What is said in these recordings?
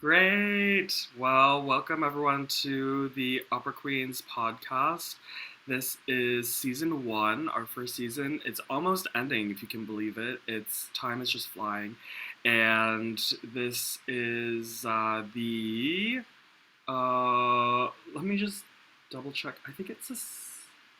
Great. Well, welcome everyone to the Opera Queens podcast. This is season one, our first season. It's almost ending, if you can believe it. It's time is just flying, and this is Let me just double check. I think it's the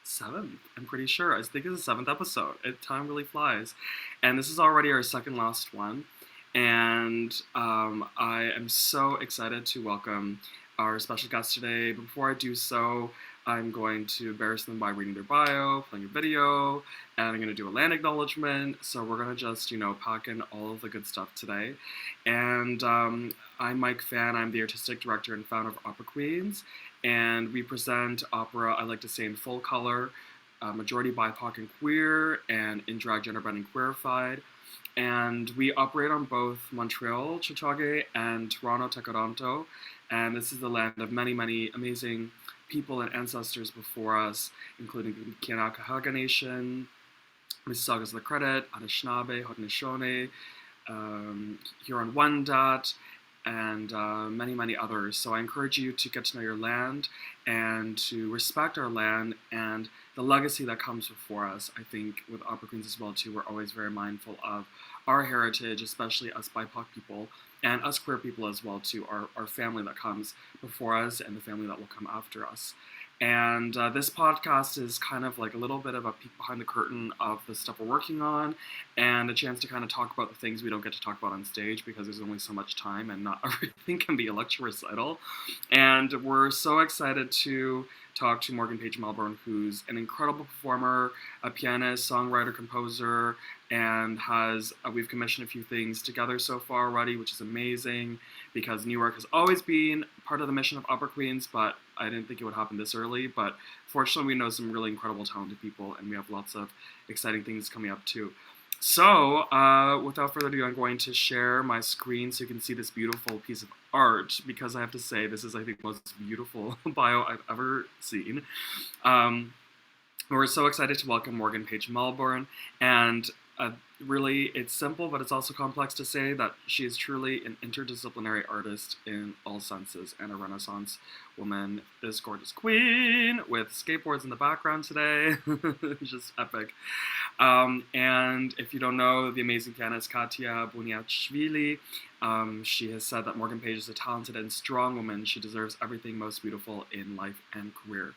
seventh. I'm pretty sure. I think it's the seventh episode. Time really flies, and this is already our second last one. And I am so excited to welcome our special guest today. But before I do so, I'm going to embarrass them by reading their bio, playing a video, and I'm going to do a land acknowledgement. So we're going to just, pack in all of the good stuff today. And I'm Mike Fan. I'm the artistic director and founder of Opera Queens. And we present opera, I like to say, in full color, majority BIPOC and queer, and in drag, gender bending, queerified. And we operate on both Montreal, Chichage, and Toronto, Tekaronto. And this is the land of many, many amazing people and ancestors before us, including the Kanakahaga Nation, Mississaugas of the Credit, Anishinaabe, Haudenosaunee, Huron-Wendat, and many, many others. So I encourage you to get to know your land and to respect our land and the legacy that comes before us. I think with Opera Queens as well too, we're always very mindful of our heritage, especially us BIPOC people and us queer people as well too, our family that comes before us and the family that will come after us. And this podcast is kind of like a little bit of a peek behind the curtain of the stuff we're working on and a chance to kind of talk about the things we don't get to talk about on stage because there's only so much time and not everything can be a lecture recital. And we're so excited to talk to Morgan Page Melbourne, who's an incredible performer, a pianist, songwriter, composer, and we've commissioned a few things together so far already, which is amazing because New York has always been part of the mission of Opera Queens, but I didn't think it would happen this early. But fortunately, we know some really incredible, talented people, and we have lots of exciting things coming up too. So, without further ado, I'm going to share my screen so you can see this beautiful piece of art, because I have to say, this is, I think, the most beautiful bio I've ever seen. We're so excited to welcome Morgan Page Melbourne, and really, it's simple, but it's also complex to say that she is truly an interdisciplinary artist in all senses and a Renaissance woman. This gorgeous queen with skateboards in the background today, just epic. And if you don't know the amazing pianist Katia Buniachvili, she has said that Morgan Page is a talented and strong woman. She deserves everything most beautiful in life and career.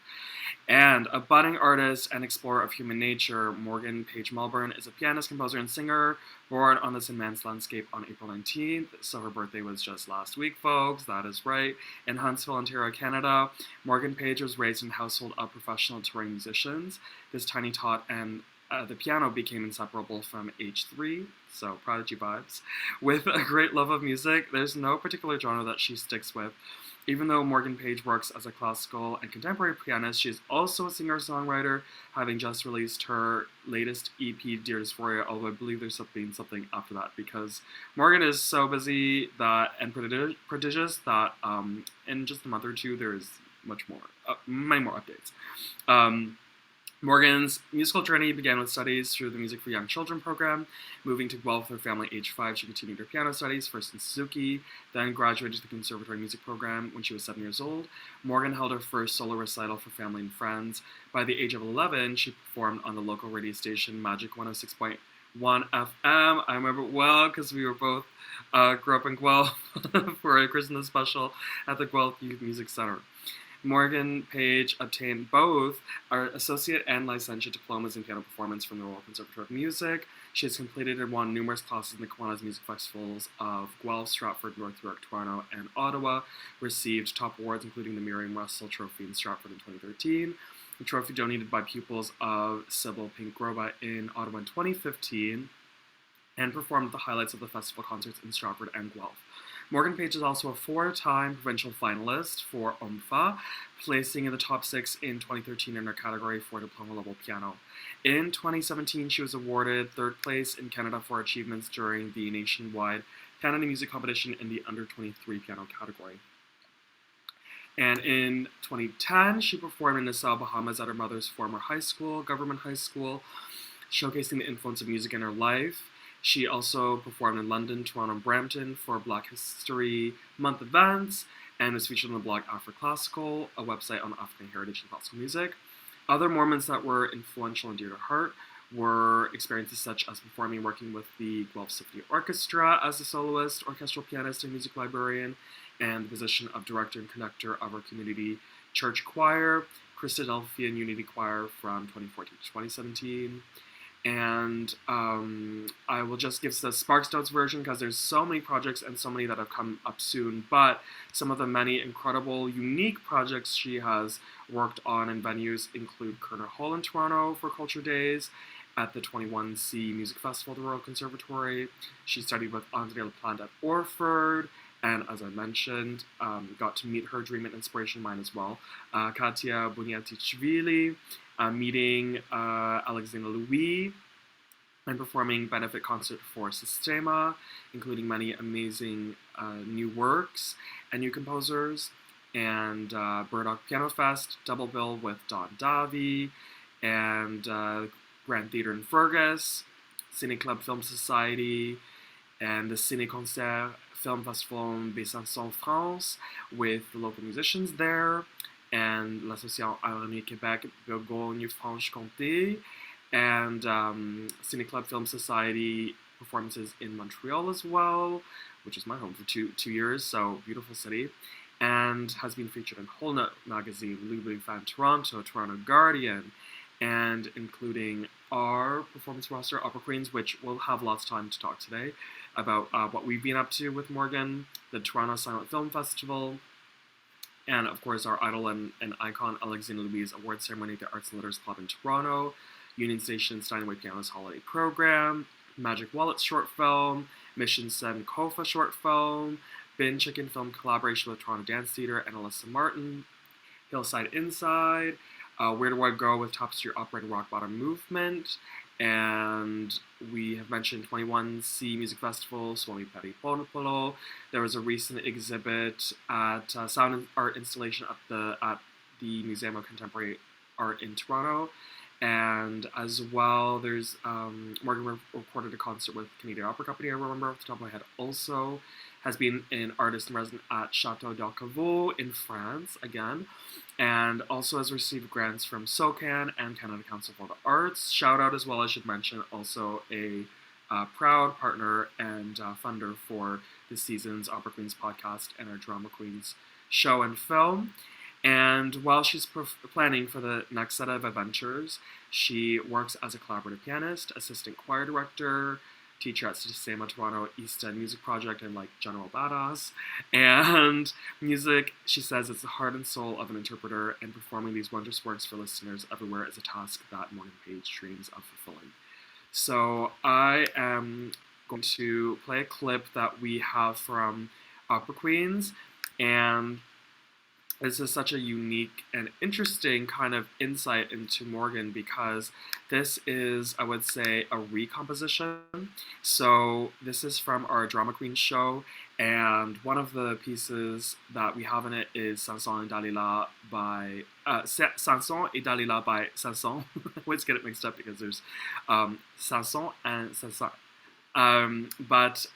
And a budding artist and explorer of human nature, Morgan Page Melbourne is a pianist, composer, and singer born on this immense landscape on April 19th. So her birthday was just last week, folks. That is right. In Huntsville, Ontario, Canada. Morgan Page was raised in a household of professional touring musicians. This tiny tot and the piano became inseparable from age 3, so prodigy vibes. With a great love of music, there's no particular genre that she sticks with. Even though Morgan Page works as a classical and contemporary pianist, she is also a singer-songwriter, having just released her latest EP, Dear Dysphoria, although I believe there's something after that, because Morgan is so busy and prodigious that in just a month or two, there is many more updates. Morgan's musical journey began with studies through the Music for Young Children program. Moving to Guelph with her family at age 5, she continued her piano studies, first in Suzuki, then graduated to the Conservatory Music program when she was 7 years old. Morgan held her first solo recital for family and friends. By the age of 11, she performed on the local radio station Magic 106.1 FM. I remember it well because we were both grew up in Guelph for a Christmas special at the Guelph Youth Music Center. Morgan Page obtained both our associate and licentiate diplomas in piano performance from the Royal Conservatory of Music. She has completed and won numerous classes in the Kiwanis Music Festivals of Guelph, Stratford, North York, Toronto, and Ottawa. Received top awards including the Miriam Russell Trophy in Stratford in 2013, the trophy donated by pupils of Sybil Pink-Groba in Ottawa in 2015, and performed at the highlights of the festival concerts in Stratford and Guelph. Morgan Page is also a 4-time provincial finalist for OMFA, placing in the top 6 in 2013 in her category for diploma-level piano. In 2017, she was awarded 3rd place in Canada for achievements during the nationwide Canada Music Competition in the under-23 piano category. And in 2010, she performed in Nassau, Bahamas at her mother's former high school, government high school, showcasing the influence of music in her life. She also performed in London, Toronto, and Brampton for Black History Month events and was featured on the blog Afro-Classical, a website on African heritage and classical music. Other moments that were influential and dear to her were experiences such as performing working with the Guelph Symphony Orchestra as a soloist, orchestral pianist, and music librarian, and the position of director and conductor of our community church choir, Christadelphian Unity Choir from 2014 to 2017. And I will just give the Sparks Notes version because there's so many projects and so many that have come up soon, but some of the many incredible, unique projects she has worked on in venues include Kerner Hall in Toronto for Culture Days, at the 21C Music Festival at the Royal Conservatory. She studied with André Laplante at Orford, and as I mentioned, got to meet her dream and inspiration mind as well. Katia Buniatichvili, meeting Alexandra Louis, and performing benefit concert for Sistema, including many amazing new works and new composers, and Burdock Piano Fest, double bill with Don Davi, and Grand Theatre in Fergus, Cine Club Film Society, and the Ciné Concert Film Festival in Besançon, France, with the local musicians there, and l'Association Aéronautique Québec Bourgogne-Franche-Comté, and Cine Club Film Society performances in Montreal as well, which is my home for two years, so beautiful city, and has been featured in Whole Note Magazine, Louis Fan Toronto, Toronto Guardian, and including our performance roster, Opera Queens, which we'll have lots of time to talk today about what we've been up to with Morgan, the Toronto Silent Film Festival, and of course our idol and icon Alexandra Louise Award Ceremony at the Arts and Letters Club in Toronto, Union Station Steinway Piano's Holiday Program, Magic Wallet short film, Mission 7 Kofa short film, Bin Chicken film collaboration with Toronto Dance Theatre and Alyssa Martin, Hillside Inside, Where Do I Go with Tapestry Opera and Rock Bottom Movement, and we have mentioned 21C Music Festival, Suami Peri Ponopolo. There was a recent exhibit at Sound Art Installation at the Museum of Contemporary Art in Toronto, and as well there's Morgan recorded a concert with Canadian Opera Company, I remember off the top of my head, also has been an artist in residence at Chateau d'Alcaveau in France, again, and also has received grants from SOCAN and Canada Council for the Arts. Shout out as well, I should mention, also a proud partner and funder for this season's Opera Queens podcast and our Drama Queens show and film. And while she's planning for the next set of adventures, she works as a collaborative pianist, assistant choir director, teacher at Sistema Toronto East End Music Project, and like General Badass. And music, she says, it's the heart and soul of an interpreter, and performing these wondrous works for listeners everywhere is a task that Morgan Page dreams of fulfilling. So I am going to play a clip that we have from Opera Queens, and this is such a unique and interesting kind of insight into Morgan because this is, I would say, a recomposition. So this is from our Drama Queen show, and one of the pieces that we have in it is Sanson et Dalila by Sanson et Dalila by Sanson. I always get it mixed up because there's Sanson and Sanson. But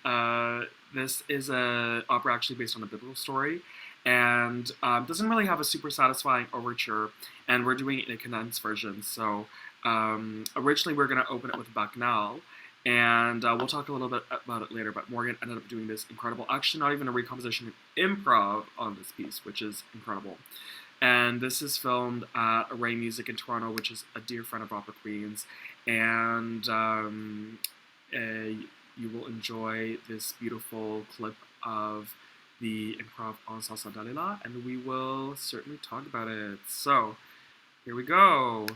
this is an opera actually based on a biblical story, and doesn't really have a super satisfying overture, and we're doing it in a condensed version. So originally we were going to open it with Bacchanal, and we'll talk a little bit about it later, but Morgan ended up doing this incredible, actually not even a recomposition, improv on this piece, which is incredible. And this is filmed at Array Music in Toronto, which is a dear friend of Opera Queens, and you will enjoy this beautiful clip of the improv on Salsa Dalila, and we will certainly talk about it. So, here we go.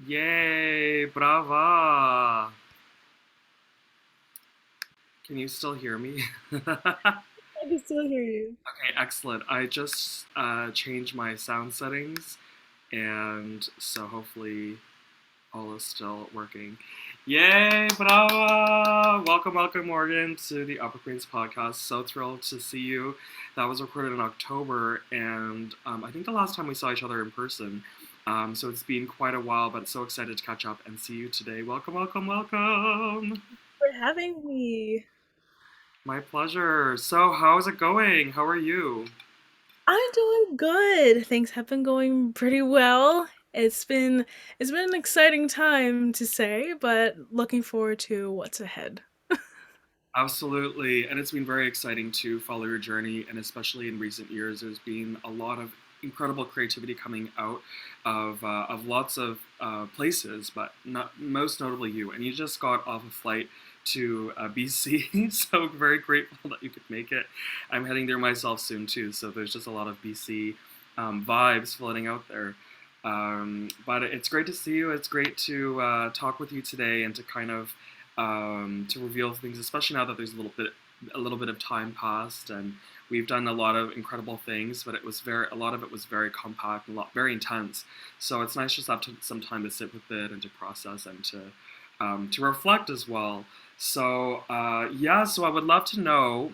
Yay, brava. Can you still hear me? Okay, I can still hear you. excellent. I just changed my sound settings, and so hopefully all is still working. Yay, brava! Welcome, welcome, Morgan, to the Upper Queens podcast. So thrilled to see you. That was recorded in October, and I think the last time we saw each other in person. So it's been quite a while, but so excited to catch up and see you today. Welcome, welcome, welcome. For having me. My pleasure. So, how's it going? How are you? I'm doing good. Things have been going pretty well. It's been an exciting time to say, but looking forward to what's ahead. Absolutely. And it's been very exciting to follow your journey. And especially in recent years, there's been a lot of incredible creativity coming out of lots of places, but not most notably you. And you just got off a flight to BC, so very grateful that you could make it. I'm heading there myself soon too, so there's just a lot of BC vibes floating out there. But it's great to see you. It's great to talk with you today and to kind of to reveal things, especially now that there's a little bit of time passed, and we've done a lot of incredible things. But a lot of it was very compact, and a lot very intense. So it's nice just to have some time to sit with it and to process and to reflect as well. So yeah, so I would love to know.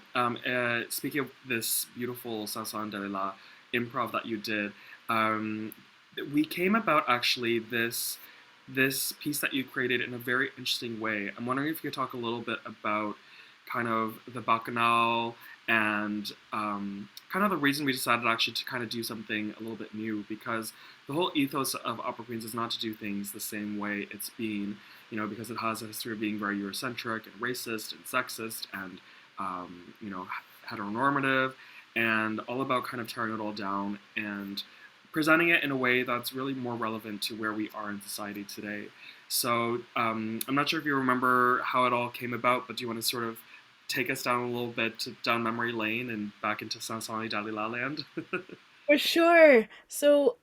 Speaking of this beautiful Sanson de la improv that you did, um, we came about actually this piece that you created in a very interesting way. I'm wondering if you could talk a little bit about kind of the Bacchanal and kind of the reason we decided actually to kind of do something a little bit new, because the whole ethos of Opera Queens is not to do things the same way it's been, because it has a history of being very Eurocentric and racist and sexist and, heteronormative and all about kind of tearing it all down and presenting it in a way that's really more relevant to where we are in society today. So I'm not sure if you remember how it all came about, but do you want to sort of take us down a little bit down memory lane and back into Sansani Dalila land? For sure. So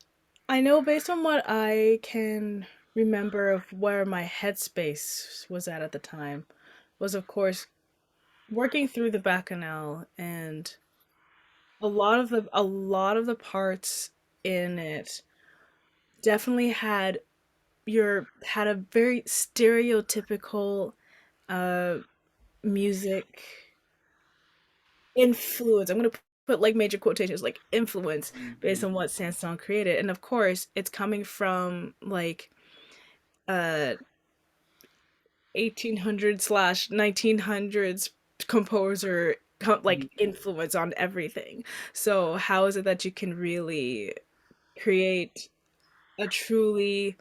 I know based on what I can remember of where my headspace was at the time was of course working through the Bacchanal, and a lot of the parts in it definitely had a very stereotypical uh music influence. I'm gonna put like major quotations like influence based on what Sanson created, and of course it's coming from like uh 1800 slash 1900s composer like influence on everything. So how is it that you can really create a truly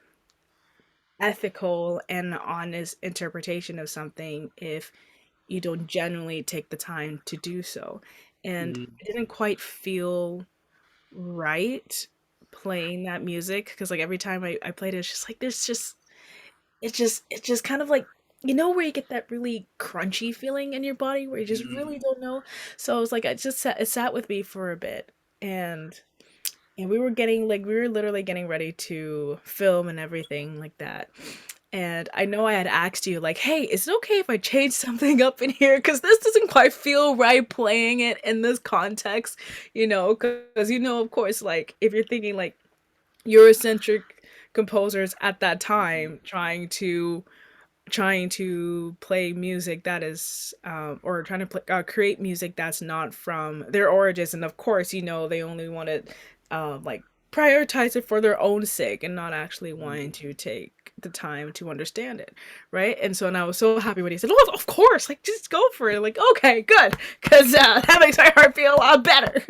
ethical and honest interpretation of something if you don't genuinely take the time to do so? And Mm-hmm. it didn't quite feel right playing that music because like every time I played it, it's just like it's just kind of like where you get that really crunchy feeling in your body where you just really don't know. So I was like, it sat with me for a bit, and we were literally getting ready to film and everything like that. And I know I had asked you, like, hey, is it okay if I change something up in here? Because this doesn't quite feel right playing it in this context, because, of course, like, if you're thinking, like, Eurocentric composers at that time trying to play music that is or trying to create music that's not from their origins, and of course they only wanted like prioritize it for their own sake and not actually wanting to take the time to understand it, right? And I was so happy when he said, oh, of course, like, just go for it. Like, okay, good, because that makes my heart feel a lot better.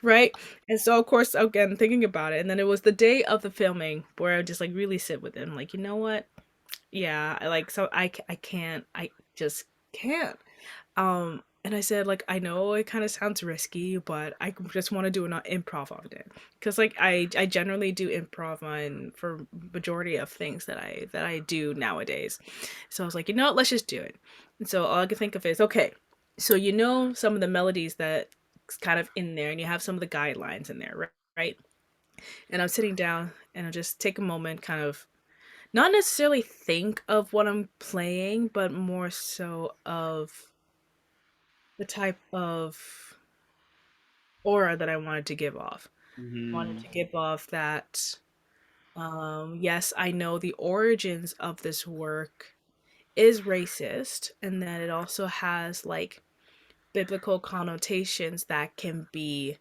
Right? And so of course, again, thinking about it, and then it was the day of the filming where I just like really sit with it. I'm like, you know what, yeah, I can't, I just can't. And I said, like, I know it kind of sounds risky, but I just want to do an improv on it because, like, I generally do improv on for majority of things that I do nowadays. So I was like, let's just do it. And so all I could think of is, okay, so some of the melodies that's kind of in there, and you have some of the guidelines in there, right? And I'm sitting down and I just take a moment, kind of not necessarily think of what I'm playing, but more so of the type of aura that I wanted to give off. Wanted Hmm. to give off that, yes, I know the origins of this work is racist, and that it also has like biblical connotations that can be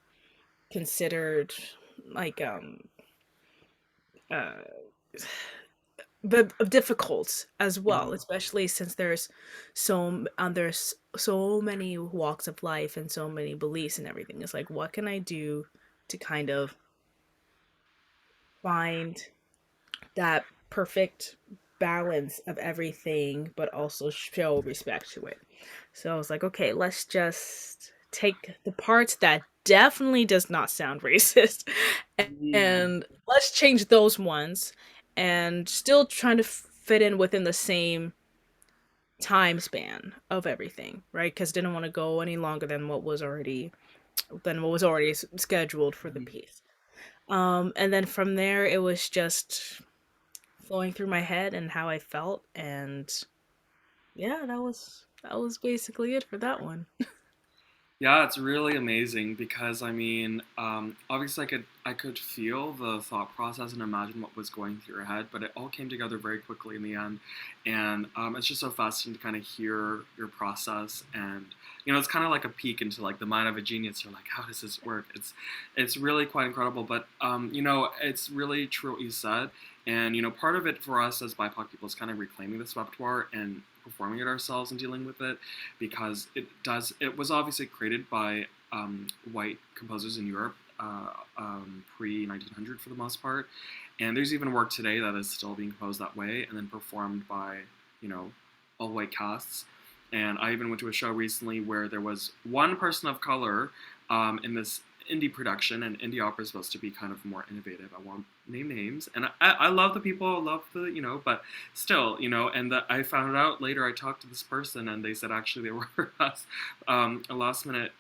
considered like uh but difficult as well, Hmm. especially since there's so many walks of life and so many beliefs and everything. It's like, what can I do to kind of find that perfect balance of everything, but also show respect to it? So I was like, okay, let's just take the parts that definitely does not sound racist Hmm. and let's change those ones and still trying to fit in within the same time span of everything, right? Because didn't want to go any longer than what was already scheduled for the piece. And then from there, it was just flowing through my head and how I felt, and yeah, that was basically it for that one. Yeah, it's really amazing because I mean, obviously I could feel the thought process and imagine what was going through your head, but it all came together very quickly in the end, and it's just so fascinating to kind of hear your process, and it's kind of like a peek into like the mind of a genius. You're like, how does this work? It's really quite incredible, but it's really true what you said, and part of it for us as BIPOC people is kind of reclaiming this repertoire and performing it ourselves and dealing with it because it was obviously created by white composers in Europe pre 1900 for the most part, and there's even work today that is still being composed that way and then performed by you know all white casts. And I even went to a show recently where there was one person of color in this indie production, and indie opera is supposed to be kind of more innovative. I won't name names, and I love the people, love the but still, and I found out later. I talked to this person, and they said actually they were a last minute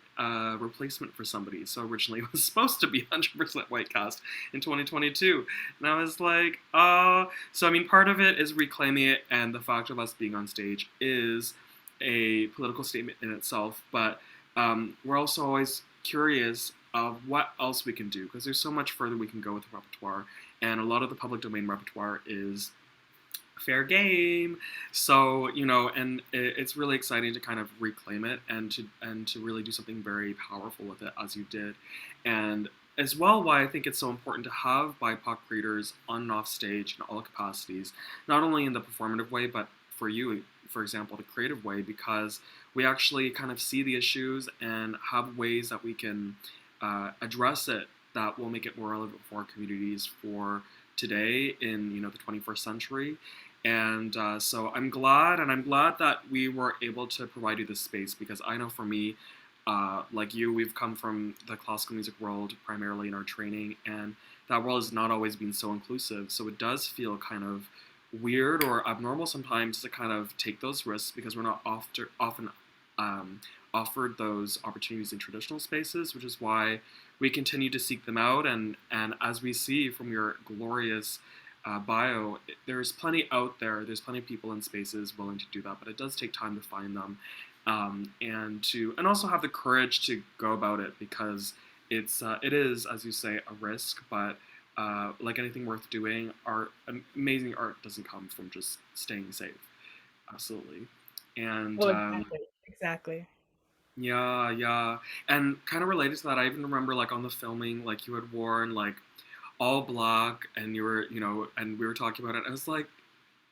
replacement for somebody. So originally it was supposed to be 100% white cast in 2022, and I was like, so I mean, part of it is reclaiming it, and the fact of us being on stage is a political statement in itself. But we're also always curious of what else we can do because there's so much further we can go with the repertoire, and a lot of the public domain repertoire is fair game. So and it's really exciting to kind of reclaim it and to really do something very powerful with it as you did, and as well why I think it's so important to have BIPOC creators on and off stage in all capacities, not only in the performative way, but for you, for example, the creative way, because we actually kind of see the issues and have ways that we can address it that will make it more relevant for our communities for today in the 21st century. And so I'm glad that we were able to provide you this space because I know for me, like you, we've come from the classical music world primarily in our training, and that world has not always been so inclusive. So it does feel kind of weird or abnormal sometimes to kind of take those risks because we're not often offered those opportunities in traditional spaces, which is why we continue to seek them out. And as we see from your glorious bio, there's plenty out there. There's plenty of people in spaces willing to do that, but it does take time to find them, and also have the courage to go about it because it is, as you say, a risk, but like anything worth doing, amazing art doesn't come from just staying safe. Absolutely. And Well, exactly. yeah, yeah. And kind of related to that, I even remember like on the filming, like you had worn like all black and you were, and we were talking about it. I was like,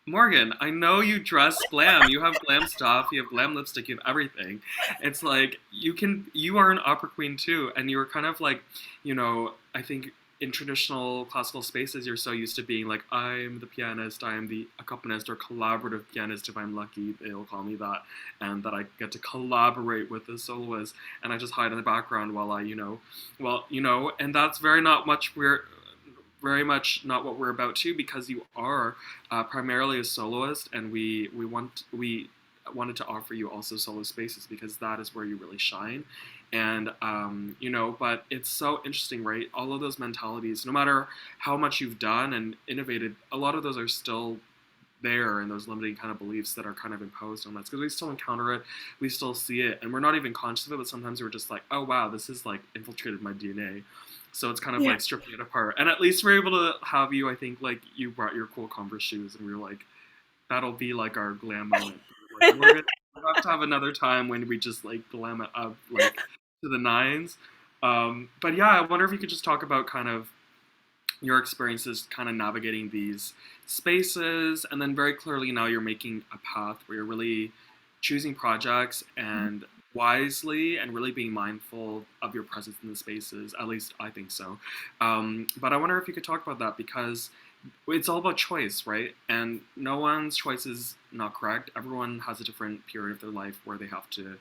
Morgan, I know you dress glam. You have glam stuff. You have glam lipstick. You have everything. It's like you are an opera queen too, and you were kind of like, I think in traditional classical spaces, you're so used to being like, I'm the pianist, I'm the accompanist or collaborative pianist. If I'm lucky, they'll call me that, and that I get to collaborate with the soloist, and I just hide in the background while and that's very much not what we're about to because you are primarily a soloist, and we wanted to offer you also solo spaces because that is where you really shine. And but it's so interesting, right? All of those mentalities, no matter how much you've done and innovated, a lot of those are still there, and those limiting kind of beliefs that are kind of imposed on us, because we still encounter it, we still see it, and we're not even conscious of it, but sometimes we're just like, oh wow, this is like infiltrated my DNA. So it's kind of Yeah. like stripping it apart, and at least we're able to have you, I think, like you brought your cool Converse shoes, and we were like, that'll be like our glam moment. Like we're gonna have to have another time when we just like glam it up like to the nines. But yeah, I wonder if you could just talk about kind of your experiences kind of navigating these spaces, and then very clearly now you're making a path where you're really choosing projects and wisely and really being mindful of your presence in the spaces. At least I think so. But I wonder if you could talk about that, because it's all about choice, right? And no one's choice is not correct. Everyone has a different period of their life where they have to,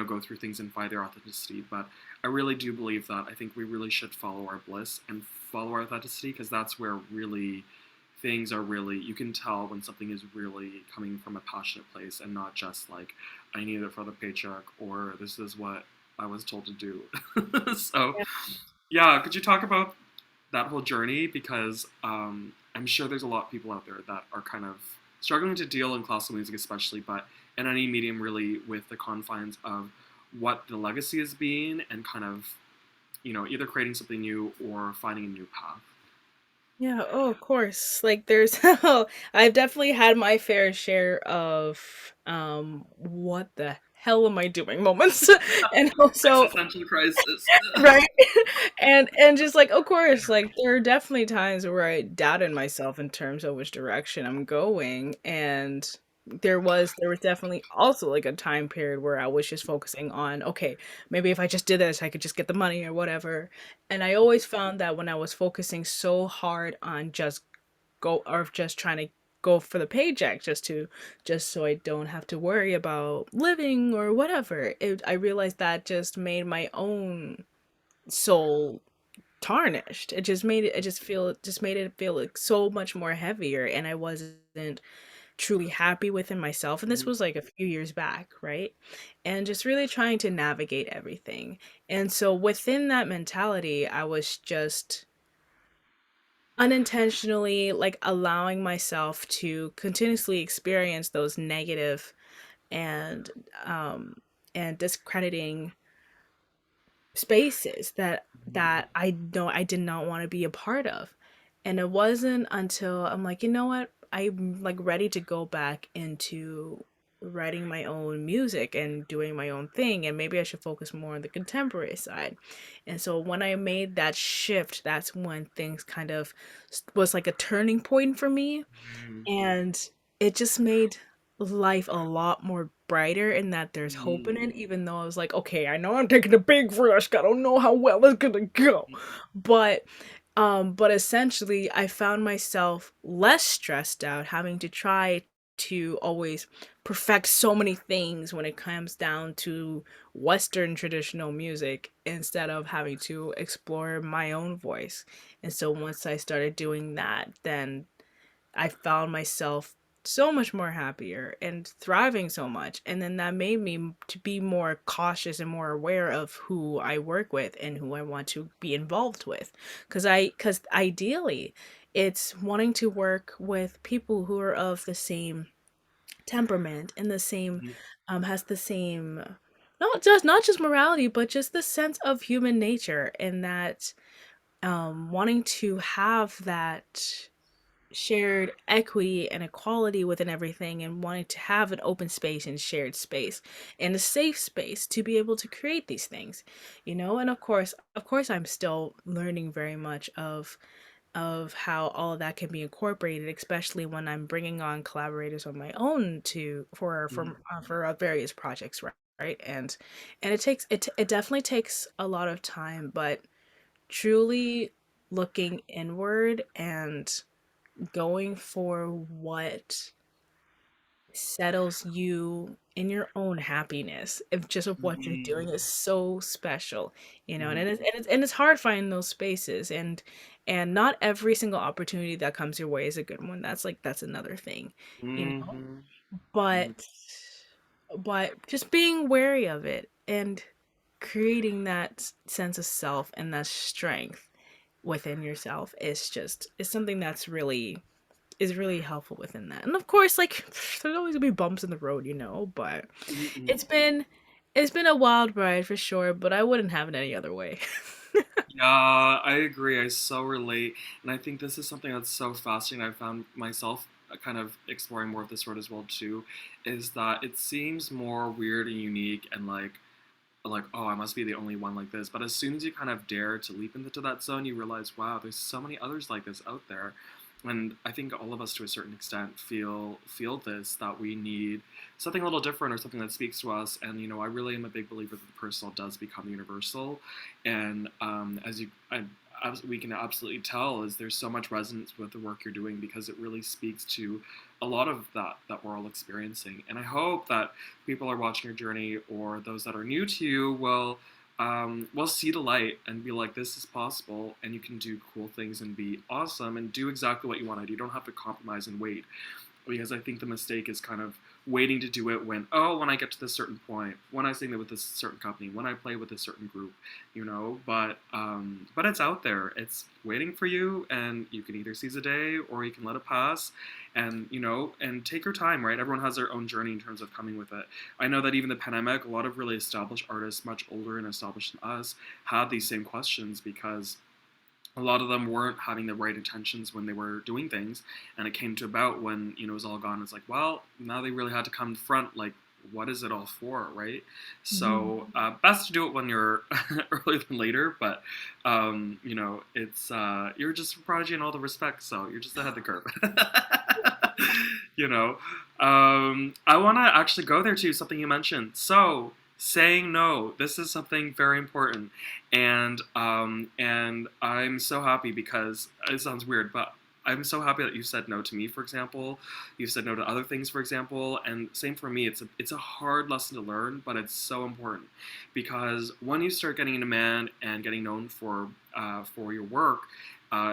go through things and find their authenticity. But I really do believe that I think we really should follow our bliss and follow our authenticity, because that's where really things are really, you can tell when something is really coming from a passionate place and not just like, I need it for the paycheck, or this is what I was told to do. So yeah, could you talk about that whole journey, because I'm sure there's a lot of people out there that are kind of struggling to deal in classical music, especially, but in any medium really, with the confines of what the legacy has been, and kind of either creating something new or finding a new path. Yeah, oh, of course. Like there's I've definitely had my fair share of what the hell am I doing moments. And also Existential crisis. right? And just like of course, like there are definitely times where I doubted myself in terms of which direction I'm going, and there was definitely also like a time period where I was just focusing on, okay, maybe if I just did this I could just get the money or whatever. And I always found that when I was focusing so hard on just trying to go for the paycheck just so I don't have to worry about living or whatever, I realized that just made my own soul tarnished. It just made it feel like so much more heavier, and I wasn't truly happy within myself. And this was like a few years back, right? And just really trying to navigate everything. And so within that mentality, I was just unintentionally like allowing myself to continuously experience those negative and um and discrediting spaces that I know I did not want to be a part of. And it wasn't until I'm like, you know what? I'm like ready to go back into writing my own music and doing my own thing, and maybe I should focus more on the contemporary side. And so when I made that shift, that's when things kind of was like a turning point for me, and it just made life a lot more brighter in that there's hope in it, even though I was like, okay, I know I'm taking a big risk, I don't know how well it's gonna go. But essentially I found myself less stressed out having to try to always perfect so many things when it comes down to Western traditional music, instead of having to explore my own voice. And so once I started doing that, then I found myself so much more happier and thriving so much. And then that made me to be more cautious and more aware of who I work with and who I want to be involved with. Cuz ideally it's wanting to work with people who are of the same temperament and the same has the same not just morality, but just the sense of human nature, and that wanting to have that shared equity and equality within everything, and wanting to have an open space and shared space and a safe space to be able to create these things, and of course I'm still learning very much of how all of that can be incorporated, especially when I'm bringing on collaborators on my own to for various projects, right? And it definitely takes a lot of time, but truly looking inward and going for what settles you in your own happiness, if just of what you're doing, is so special, and it's hard finding those spaces, and not every single opportunity that comes your way is a good one. That's another thing, you know but just being wary of it and creating that sense of self and that strength within yourself is something that's really is really helpful within that. And of course, like there's always gonna be bumps in the road, but Mm-mm. it's been it's been a wild ride for sure, but I wouldn't have it any other way. Yeah, I agree. I so relate, and I think this is something that's so fascinating. I found myself kind of exploring more of this road as well too, is that it seems more weird and unique and like oh, I must be the only one like this. But as soon as you kind of dare to leap into that zone, you realize wow, there's so many others like this out there. And I think all of us to a certain extent feel this, that we need something a little different or something that speaks to us. And I really am a big believer that the personal does become universal. And as we can absolutely tell, is there's so much resonance with the work you're doing because it really speaks to a lot of that we're all experiencing. And I hope that people are watching your journey or those that are new to you will see the light and be like, this is possible, and you can do cool things and be awesome and do exactly what you want to do. You don't have to compromise and wait, because I think the mistake is kind of waiting to do it when I get to this certain point, when I sing with this certain company, when I play with a certain group, But it's out there. It's waiting for you, and you can either seize a day or you can let it pass, and take your time. Right? Everyone has their own journey in terms of coming with it. I know that even the pandemic, a lot of really established artists, much older and established than us, had these same questions because a lot of them weren't having the right intentions when they were doing things, and it came to about when it was all gone. It's like, well, now they really had to come to front, like, what is it all for, right? So best to do it when you're earlier than later, but it's you're just a prodigy in all the respects, so you're just ahead of the curve. you know I want to actually go there too, something you mentioned. So saying no, this is something very important, and I'm so happy because it sounds weird, but I'm so happy that you said no to me, for example. You've said no to other things, for example, and same for me. It's a hard lesson to learn, but it's so important because when you start getting in demand and getting known for your work,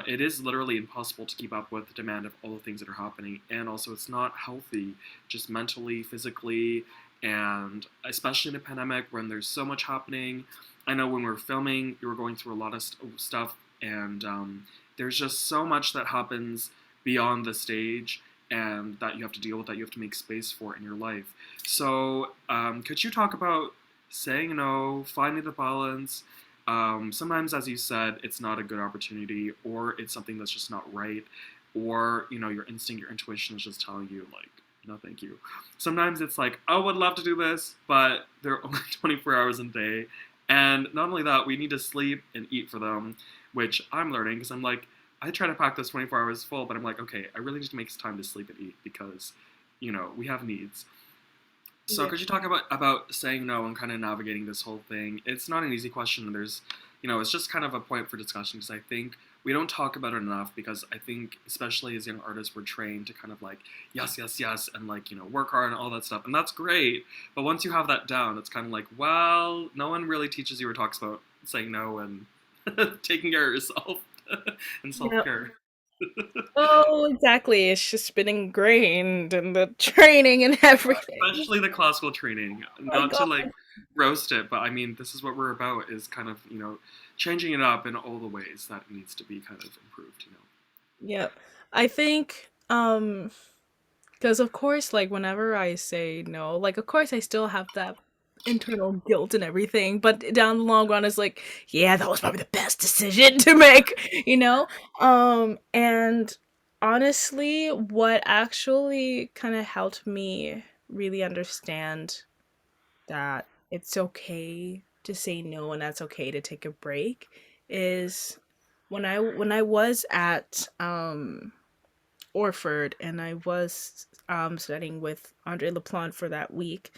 it is literally impossible to keep up with the demand of all the things that are happening, and also it's not healthy, just mentally, physically, and especially in a pandemic when there's so much happening. I know when we were filming, you were going through a lot of stuff, and there's just so much that happens beyond the stage and that you have to deal with, that you have to make space for in your life. So, could you talk about saying no, finding the balance? Sometimes, as you said, it's not a good opportunity, or it's something that's just not right, or your instinct, your intuition is just telling you like, no, thank you. Sometimes it's like, I would love to do this, but there are only 24 hours in a day, and not only that, we need to sleep and eat for them, which I'm learning because I'm like, I try to pack those 24 hours full, but I'm like, okay, I really need to make time to sleep and eat because, we have needs. So Yeah. could you talk about saying no and kind of navigating this whole thing? It's not an easy question. It's just kind of a point for discussion because I think we don't talk about it enough because I think especially as young artists we're trained to kind of like yes, yes, yes, and like work hard and all that stuff, and that's great. But once you have that down, it's kind of like, well, no one really teaches you or talks about saying no and taking care of yourself and self Yeah. care. Oh, exactly. It's just been ingrained in the training and everything. Especially the classical training. Oh my Not to god. like roast it, but I mean, this is what we're about, is kind of, changing it up in all the ways that it needs to be kind of improved. Yep. I think because of course like whenever I say no, like of course I still have that internal guilt and everything, but down the long run it's like, yeah, that was probably the best decision to make, you know? And honestly, what actually kind of helped me really understand that it's okay to say no and that's okay to take a break is when I was at Orford and I was studying with Andre Laplante for that week,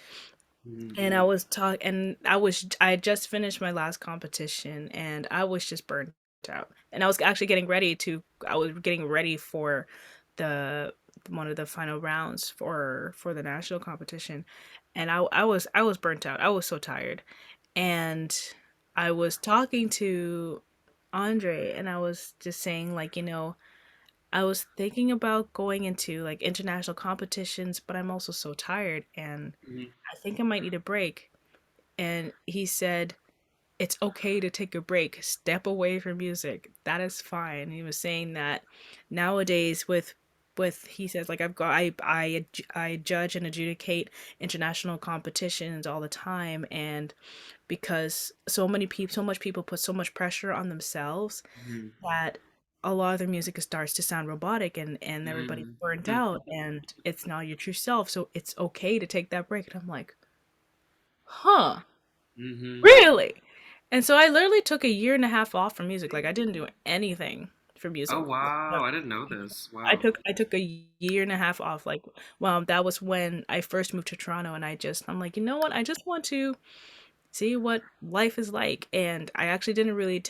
Mm-hmm. and I had just finished my last competition and I was just burnt out, and I was getting ready for the one of the final rounds for the national competition, and I was burnt out. I was so tired, and I was talking to Andre and I was just saying like, I was thinking about going into like international competitions, but I'm also so tired and Mm-hmm. I think I might need a break. And he said, it's okay to take a break, step away from music. That is fine. He was saying that nowadays with with, he says like, I judge and adjudicate international competitions all the time, and because so much people put so much pressure on themselves Mhm. that a lot of their music starts to sound robotic, and everybody's Mhm. burnt Mhm. out, and it's not your true self. So it's okay to take that break. And I'm like, huh, Mhm. really? And so I literally took a year and a half off from music. Like I didn't do anything for Oh music. wow, I didn't know this. I Wow. took I took a year and a half off. Like, well, that was when I first moved to Toronto, and I'm like, you know what? I just want to see what life is like. And I actually didn't really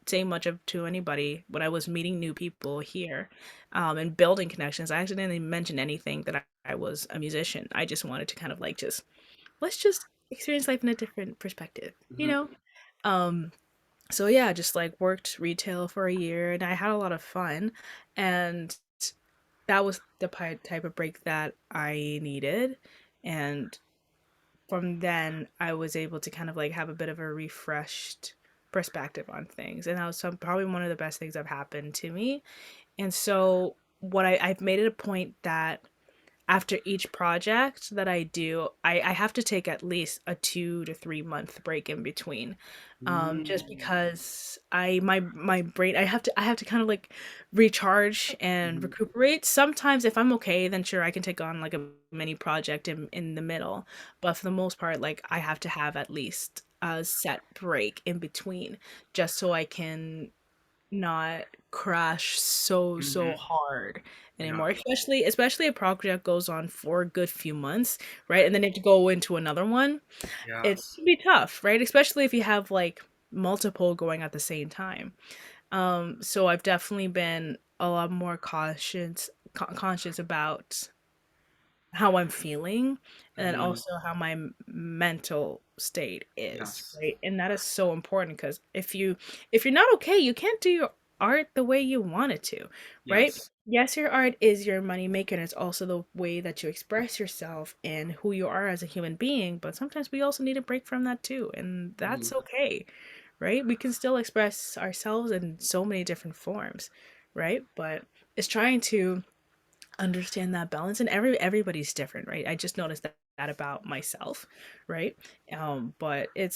say much of to anybody when I was meeting new people here, and building connections. I actually didn't even mention anything that I was a musician. I just wanted to kind of like just let's just experience life in a different perspective, you Mhm. know? Um, so yeah, just like worked retail for a year, and I had a lot of fun, and that was the type of break that I needed. And from then I was able to kind of like have a bit of a refreshed perspective on things, and that was probably one of the best things that have happened to me. And so I've made it a point that after each project that I do, I have to take at least a 2 to 3 month break in between. Just Mm. because my brain, I have to kind of like recharge and Mhm. recuperate. Sometimes if I'm okay, then sure I can take on like a mini project in the middle. But for the most part, like I have to have at least a set break in between just so I can not crash so Mhm. hard Yeah. anymore, especially a project goes on for a good few months, right? And then you have to go into another one. Yeah. It can be tough, right? Especially if you have like multiple going at the same time. So I've definitely been a lot more conscious about how I'm feeling, and then Mhm. also how my mental state is, Yes. right? And that is so important because if you're not okay, you can't do your art the way you want it to, right? Yes. Yes, your art is your money maker, and it's also the way that you express yourself and who you are as a human being, but sometimes we also need a break from that too, and Mhm. that's okay, right? We can still express ourselves in so many different forms, right? But it's trying to understand that balance, and everybody's different, right? I just noticed that about myself, right? But it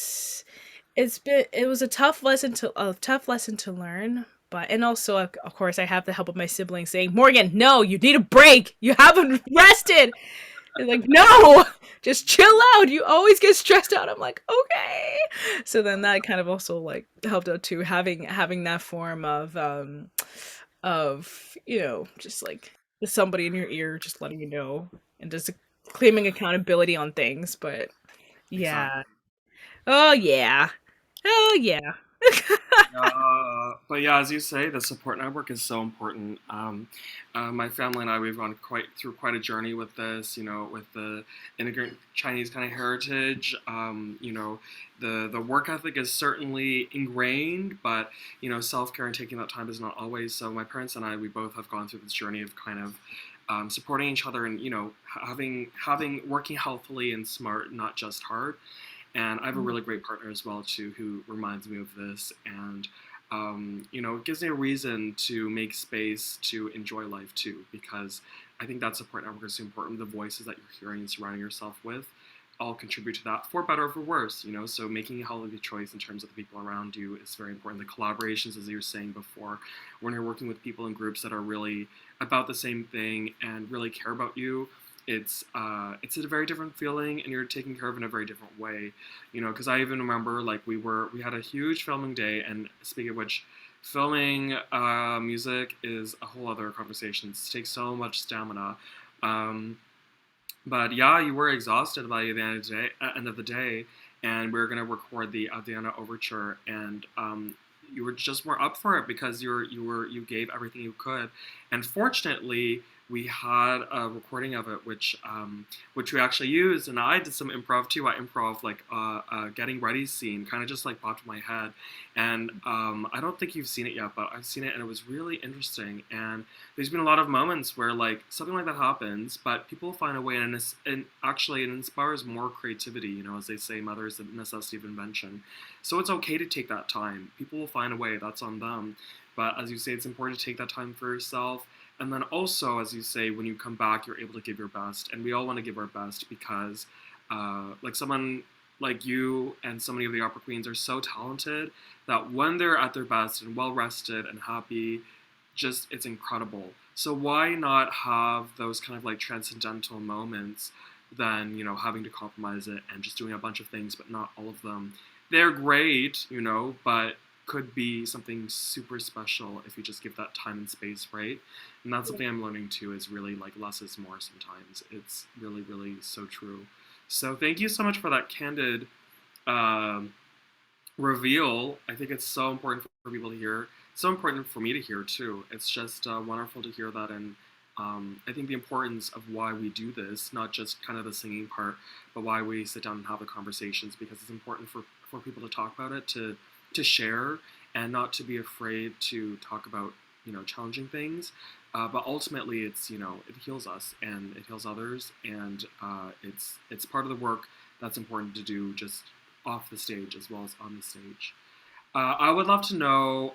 was a tough lesson to learn. But and also of course I have the help of my siblings saying, Morgan, no, you need a break, you haven't rested. It's like, no, just chill out, you always get stressed out. I'm like, okay. So then that kind of also like helped out too, having that form of just like somebody in your ear just letting you know, and just claiming accountability on things. But yeah. Exactly. Oh yeah. Oh yeah. But yeah, as you say, the support network is so important. My family and I, we've gone quite through quite a journey with this. You know, with the immigrant Chinese kind of heritage. The work ethic is certainly ingrained, but self care and taking that time is not always. So my parents and I, we both have gone through this journey of kind of supporting each other and having working healthily and smart, not just hard. And I have a really great partner as well too, who reminds me of this, and it gives me a reason to make space to enjoy life too, because I think that support network is important. The voices that you're hearing and surrounding yourself with all contribute to that, for better or for worse. So making a healthy choice in terms of the people around you is very important. The collaborations, as you were saying before, when you're working with people in groups that are really about the same thing and really care about you, it's a very different feeling, and you're taken care of in a very different way. Because I even remember like we had a huge filming day, and speaking of which, filming music is a whole other conversation. It takes so much stamina. Um, but yeah, you were exhausted by the end of the day, and we were gonna record the Adriana Overture, and you were just more up for it because you gave everything you could, and fortunately we had a recording of it, which we actually used, and I did some improv too. I improv like a getting ready scene, kind of just like popped in my head, and I don't think you've seen it yet, but I've seen it, and it was really interesting. And there's been a lot of moments where like something like that happens, but people find a way, and actually it inspires more creativity. As they say, mother is the necessity of invention. So it's okay to take that time. People will find a way. That's on them. But as you say, it's important to take that time for yourself. And then also, as you say, when you come back, you're able to give your best, and we all want to give our best because, like someone like you and so many of the opera queens are so talented that when they're at their best and well rested and happy, just it's incredible. So why not have those kind of like transcendental moments than having to compromise it and just doing a bunch of things but not all of them. They're great, but could be something super special if you just give that time and space, right? And that's something I'm learning too, is really like less is more sometimes. It's really, really so true. So thank you so much for that candid um, reveal. I think it's so important for people to hear. So important for me to hear too. It's just wonderful to hear that, and I think the importance of why we do this, not just kind of the singing part, but why we sit down and have the conversations, because it's important for people to talk about it, to share, and not to be afraid to talk about challenging things. But ultimately, it heals us and it heals others, and it's part of the work that's important to do, just off the stage as well as on the stage. I would love to know,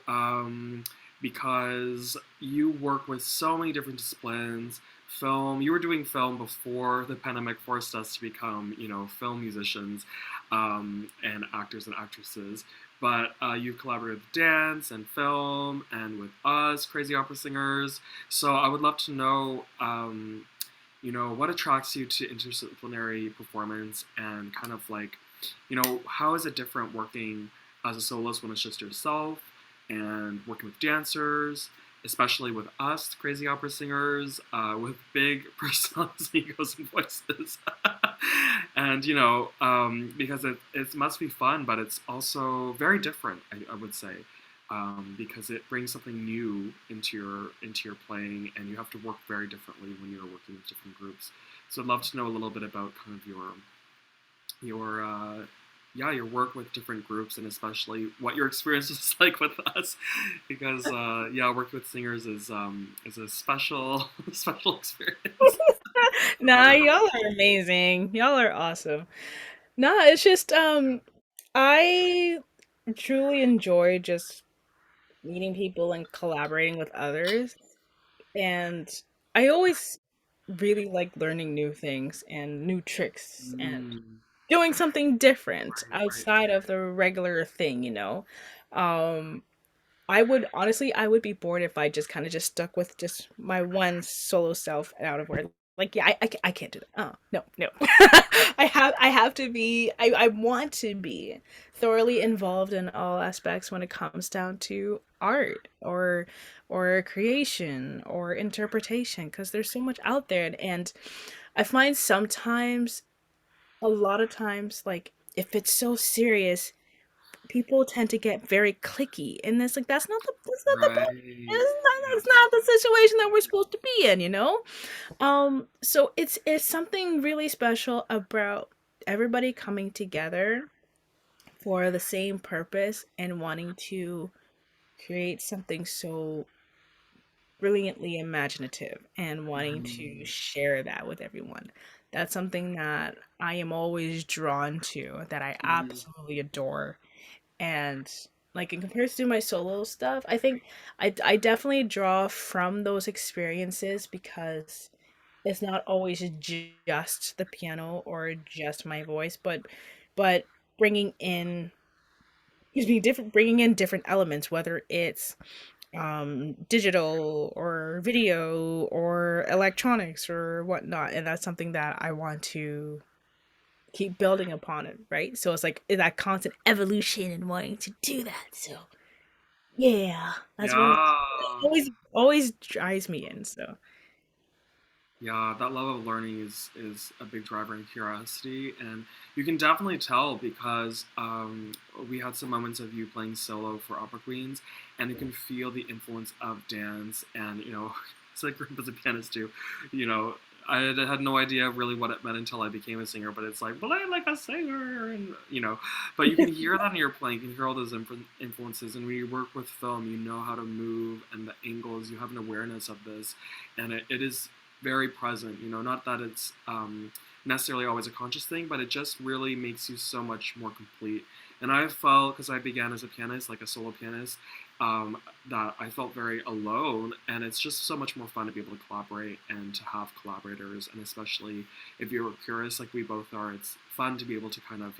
because you work with so many different disciplines. Film, you were doing film before the pandemic forced us to become, film musicians and actors and actresses. But you've collaborated with dance and film and with us, crazy opera singers. So I would love to know, what attracts you to interdisciplinary performance, and kind of like, how is it different working as a soloist when it's just yourself, and working with dancers, especially with us, crazy opera singers, with big personalities, egos, and voices. And, because it must be fun, but it's also very different, I would say. Because it brings something new into your playing, and you have to work very differently when you're working with different groups. So I'd love to know a little bit about kind of your yeah, your work with different groups, and especially what your experience is like with us, because yeah, working with singers is a special special experience. Nah, y'all are amazing. Y'all are awesome. Nah, it's just I truly enjoy just meeting people and collaborating with others. And I always really like learning new things and new tricks and Mm, doing something different right, right. outside of the regular thing. Um, I would honestly, I would be bored if I just kind of just stuck with just my one solo self out of where, like, yeah, I can't do that. Oh, no, no. I have to be, I want to be thoroughly involved in all aspects when it comes down to art or creation or interpretation, because there's so much out there. And I find sometimes, a lot of times, like, if it's so serious, people tend to get very clicky, and it's like that's not the point. Right. That's Yeah. not the situation that we're supposed to be in. So it's something really special about everybody coming together for the same purpose and wanting to create something so brilliantly imaginative and wanting to Mhm. share that with everyone. That's something that I am always drawn to, that I Mhm. absolutely adore. And like, in comparison to my solo stuff, I think I definitely draw from those experiences, because it's not always just the piano or just my voice, but bringing in, excuse me, different, bringing in different elements, whether it's digital or video or electronics or whatnot. And that's something that I want to keep building upon it, right? So it's like that constant evolution and wanting to do that. So yeah, that's one of the things that Yeah. always drives me in. So Yeah, that love of learning is a big driver in curiosity, and you can definitely tell because we had some moments of you playing solo for opera queens, and you can feel the influence of dance, and it's like group as a pianist too, you know. I had no idea really what it meant until I became a singer, but it's like play like a singer, and but you can hear that in your playing. You can hear all those influences, and when you work with film, you know how to move and the angles. You have an awareness of this, and it is very present. Not that it's necessarily always a conscious thing, but it just really makes you so much more complete. And I felt, because I began as a pianist, like a solo pianist, that I felt very alone. And it's just so much more fun to be able to collaborate and to have collaborators. And especially if you're curious, like we both are, it's fun to be able to kind of,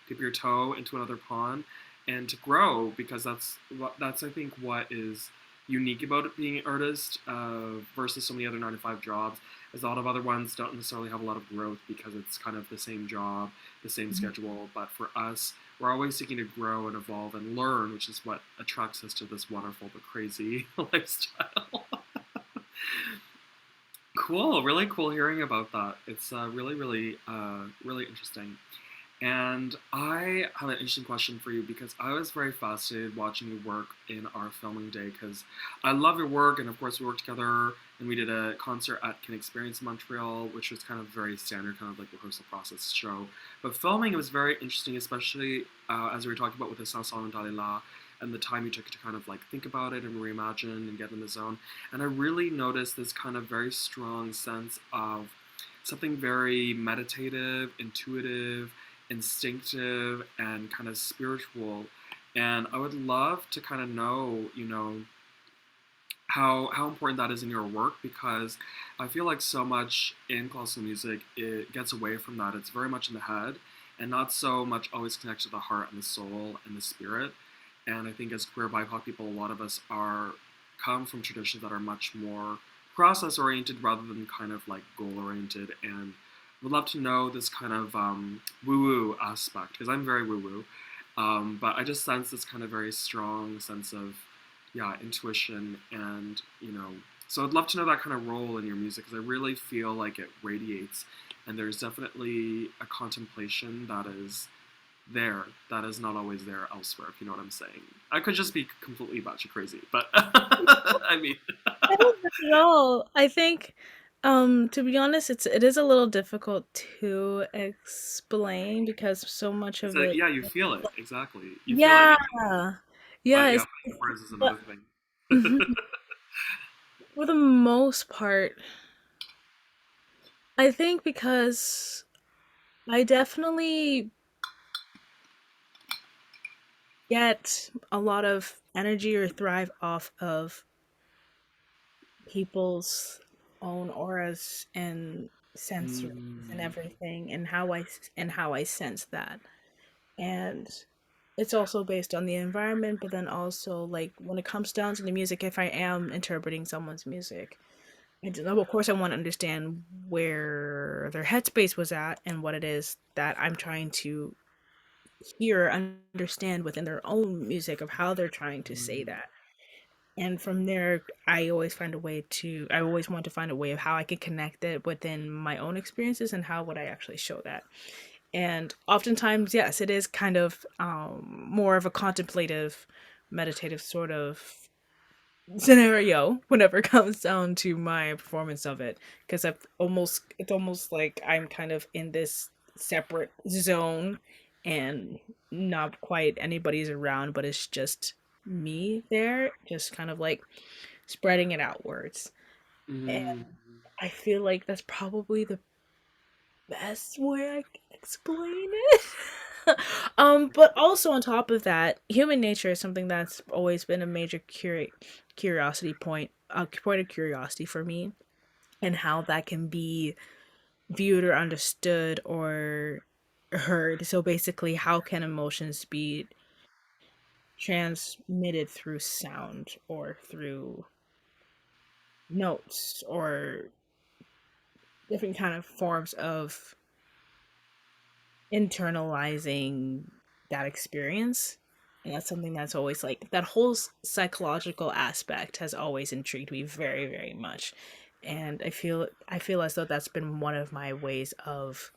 dip your toe into another pond and to grow, because that's I think what is unique about it being an artist versus so many other 9 to 5 jobs. As a lot of other ones don't necessarily have a lot of growth because it's kind of the same job, the same schedule. But for us, we're always seeking to grow and evolve and learn, which is what attracts us to this wonderful but crazy lifestyle. Cool, really cool hearing about that. It's really interesting. And I have an interesting question for you, because I was very fascinated watching you work in our filming day, because I love your work, and of course we worked together and we did a concert at Can Experience in Montreal, which was kind of very standard, kind of like rehearsal process show. But filming, it was very interesting, especially as we were talking about with the Sanson and Dalila, and the time you took to kind of like think about it and reimagine and get in the zone. And I really noticed this kind of very strong sense of something very meditative, intuitive, instinctive, and kind of spiritual. And I would love to kind of know, how important that is in your work, because I feel like so much in classical music it gets away from that. It's very much in the head and not so much always connected to the heart and the soul and the spirit. And I think as queer BIPOC people, a lot of us are come from traditions that are much more process oriented rather than kind of like goal oriented. And would love to know this kind of woo woo aspect, because I'm very woo woo. But I just sense this kind of very strong sense of, yeah, intuition, and so I'd love to know that kind of role in your music, because I really feel like it radiates, and there's definitely a contemplation that is there that is not always there elsewhere. If you know what I'm saying, I could just be completely batshit crazy, but I mean, I don't know. I think, to be honest, it is a little difficult to explain because so much it's of like, it. yeah, you feel it exactly. You feel it in Yeah, your music, yeah. but yeah, It's putting words is but another thing. mhm. For the most part, I think because I definitely get a lot of energy or thrive off of people's own auras and sensories and Mm, everything, and how I sense that. And it's also based on the environment, but then also like when it comes down to the music, if I am interpreting someone's music, of course I want to understand where their headspace was at and what it is that I'm trying to hear, understand within their own music of how they're trying to say mm, that. And from there, I always want to find a way of how I can connect it within my own experiences and how would I actually show that. And oftentimes, yes, it is kind of more of a contemplative, meditative sort of scenario whenever it comes down to my performance of it, because it's almost like I'm kind of in this separate zone and not quite anybody's around, but it's just me there, just kind of like spreading it outwards. And mm, I feel like that's probably the best way I can explain it. But also on top of that, human nature is something that's always been a major curiosity point, point of curiosity for me, and how that can be viewed or understood or heard. So basically, how can emotions be transmitted through sound or through notes or different kind of forms of internalizing that experience. And that's something that's always like that whole psychological aspect has always intrigued me very, very much. And I feel as though that's been one of my ways of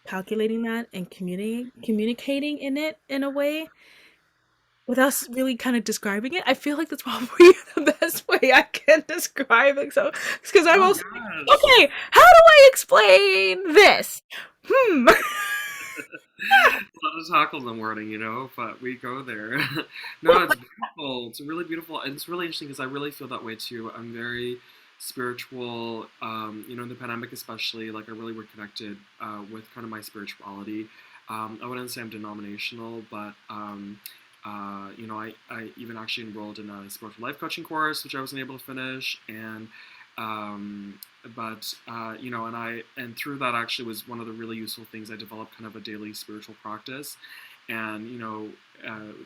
calculating that and communicating in it in a way without really kind of describing it. I feel like that's probably the best way I can describe it. So, because I'm oh also like, yes. okay, how do I explain this? Hmm. A lot of tackles I'm wording, but we go there. No, it's beautiful. It's really beautiful, and it's really interesting because I really feel that way too. I'm very spiritual. In the pandemic especially, like I really reconnected with kind of my spirituality. I wouldn't say I'm denominational, but I even actually enrolled in a spiritual life coaching course, which I wasn't able to finish, and um, and through that actually was one of the really useful things. I developed kind of a daily spiritual practice, and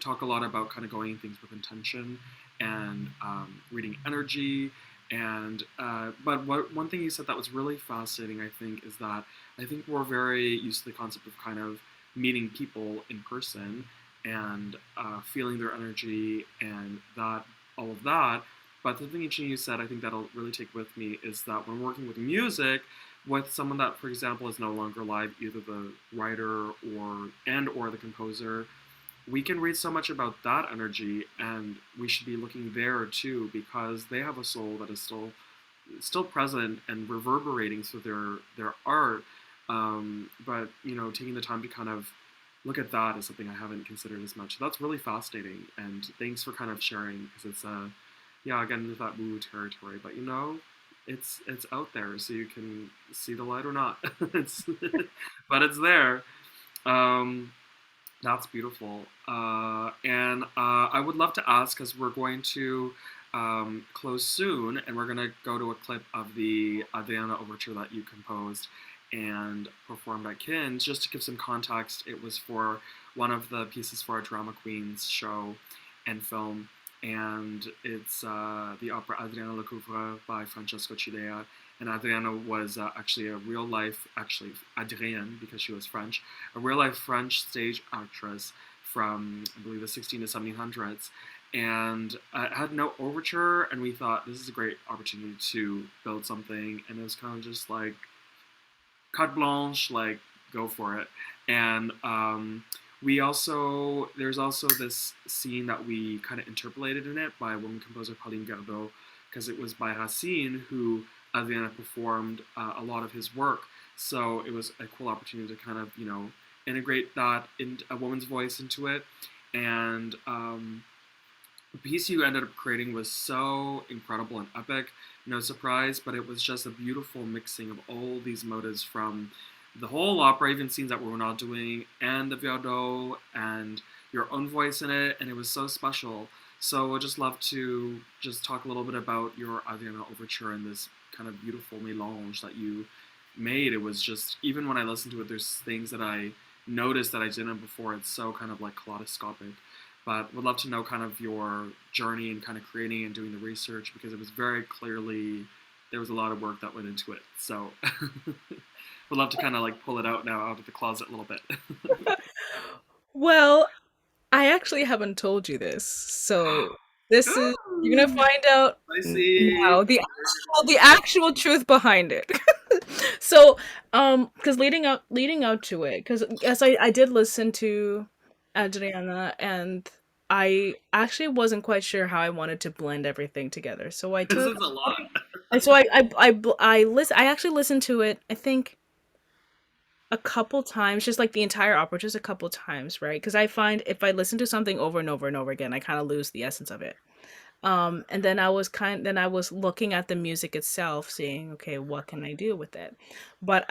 talk a lot about kind of going things with intention and reading energy. And one thing you said that was really fascinating, I think, is that I think we're very used to the concept of kind of meeting people in person and feeling their energy and that all of that. But the thing you said, I think that'll really take with me is that when working with music, with someone that, for example, is no longer alive, either the writer or the composer, we can read so much about that energy, and we should be looking there too because they have a soul that is still present and reverberating through their art. But taking the time to kind of look at that is something I haven't considered as much. So that's really fascinating, and thanks for kind of sharing because it's yeah, again into that woo territory. But it's out there, so you can see the light or not. It's but it's there. Um, that's beautiful. And I would love to ask, because we're going to close soon, and we're going to go to a clip of the Adriana overture that you composed and performed at Kin's. Just to give some context, it was for one of the pieces for our Drama Queens show and film. And it's the opera Adriana Lecouvreur by Francesco Cilea. And Adriana was actually a real life, actually Adrienne because she was French, a real life French stage actress from I believe the 16 to 1700s, and had no overture. And we thought this is a great opportunity to build something, and it was kind of just like carte blanche, like go for it. And we also there's also this scene that we kind of interpolated in it by woman composer Pauline Gardot, because it was by Racine who Adriana performed a lot of his work. So it was a cool opportunity to kind of integrate that in a woman's voice into it. And the piece you ended up creating was so incredible and epic. No surprise, but it was just a beautiful mixing of all these motives from the whole opera, even scenes that we're not doing, and the Viardot, and your own voice in it, and it was so special. So I'd just love to just talk a little bit about your Adriana overture and this kind of beautiful melange that you made. It was just, even when I listened to it, there's things that I noticed that I didn't before. It's so kind of like kaleidoscopic. But would love to know kind of your journey and kind of creating and doing the research because it was very clearly there was a lot of work that went into it. So would love to kind of like pull it out now out of the closet a little bit. Well, I actually haven't told you this, so this is you're gonna Ooh, find out I see. now the actual truth behind it. So, because leading out to it, because yes, I did listen to Adriana, and I actually wasn't quite sure how I wanted to blend everything together. So I This took, is a lot. and so I actually listened to it. I think a couple times, just like the entire opera, just a couple times, right? Because I find if I listen to something over and over and over again, I kind of lose the essence of it. And then I was looking at the music itself, saying, okay, what can I do with it? But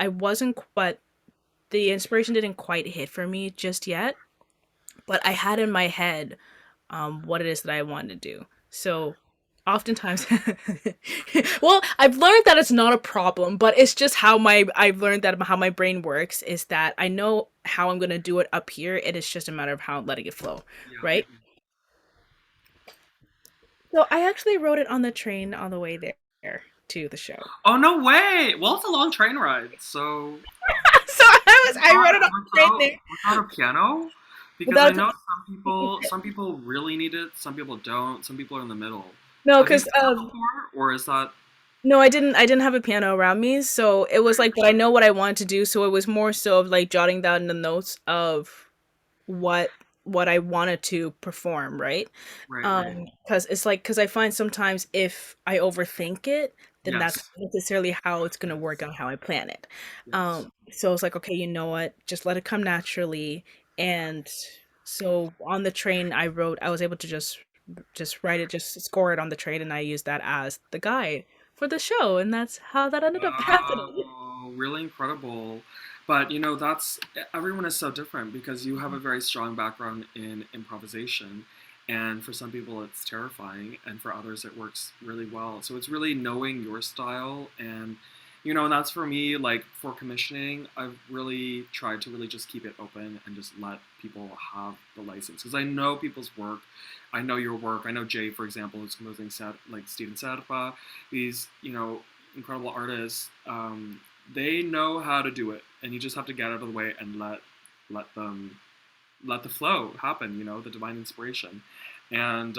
the inspiration didn't quite hit for me just yet. But I had in my head what it is that I wanted to do. So oftentimes well, I've learned that it's not a problem, but it's just I've learned that how my brain works is that I know how I'm gonna do it up here. It is just a matter of how letting it flow, Yeah. right? So I actually wrote it on the train on the way there to the show. Oh no way! Well, it's a long train ride, so So I wrote it on the train there without a piano, because I without know some people really need it, some people don't, some people are in the middle. no, Have you because done that before, or is that no, I didn't have a piano around me, so it was like, but I know what I wanted to do, so it was more so of like jotting down the notes of what what I wanted to perform, right? right, right? Because it's like because I find sometimes if I overthink it, then that's Yes, not necessarily how it's gonna work yes, out how I plan it. yes. So it's like, okay, you know what? Just let it come naturally. And so on the train, I was able to just write it, just score it on the train, and I used that as the guide for the show, and that's how that ended up happening. Wow, really incredible. But that's everyone is so different because you have a very strong background in improvisation, and for some people it's terrifying, and for others it works really well. So it's really knowing your style, and that's for me. Like for commissioning, I've really tried to really just keep it open and just let people have the license because I know people's work. I know your work. I know Jay, for example, who's composing like Steven Serpa. These incredible artists. They know how to do it, and you just have to get out of the way and let them let the flow happen. The divine inspiration, and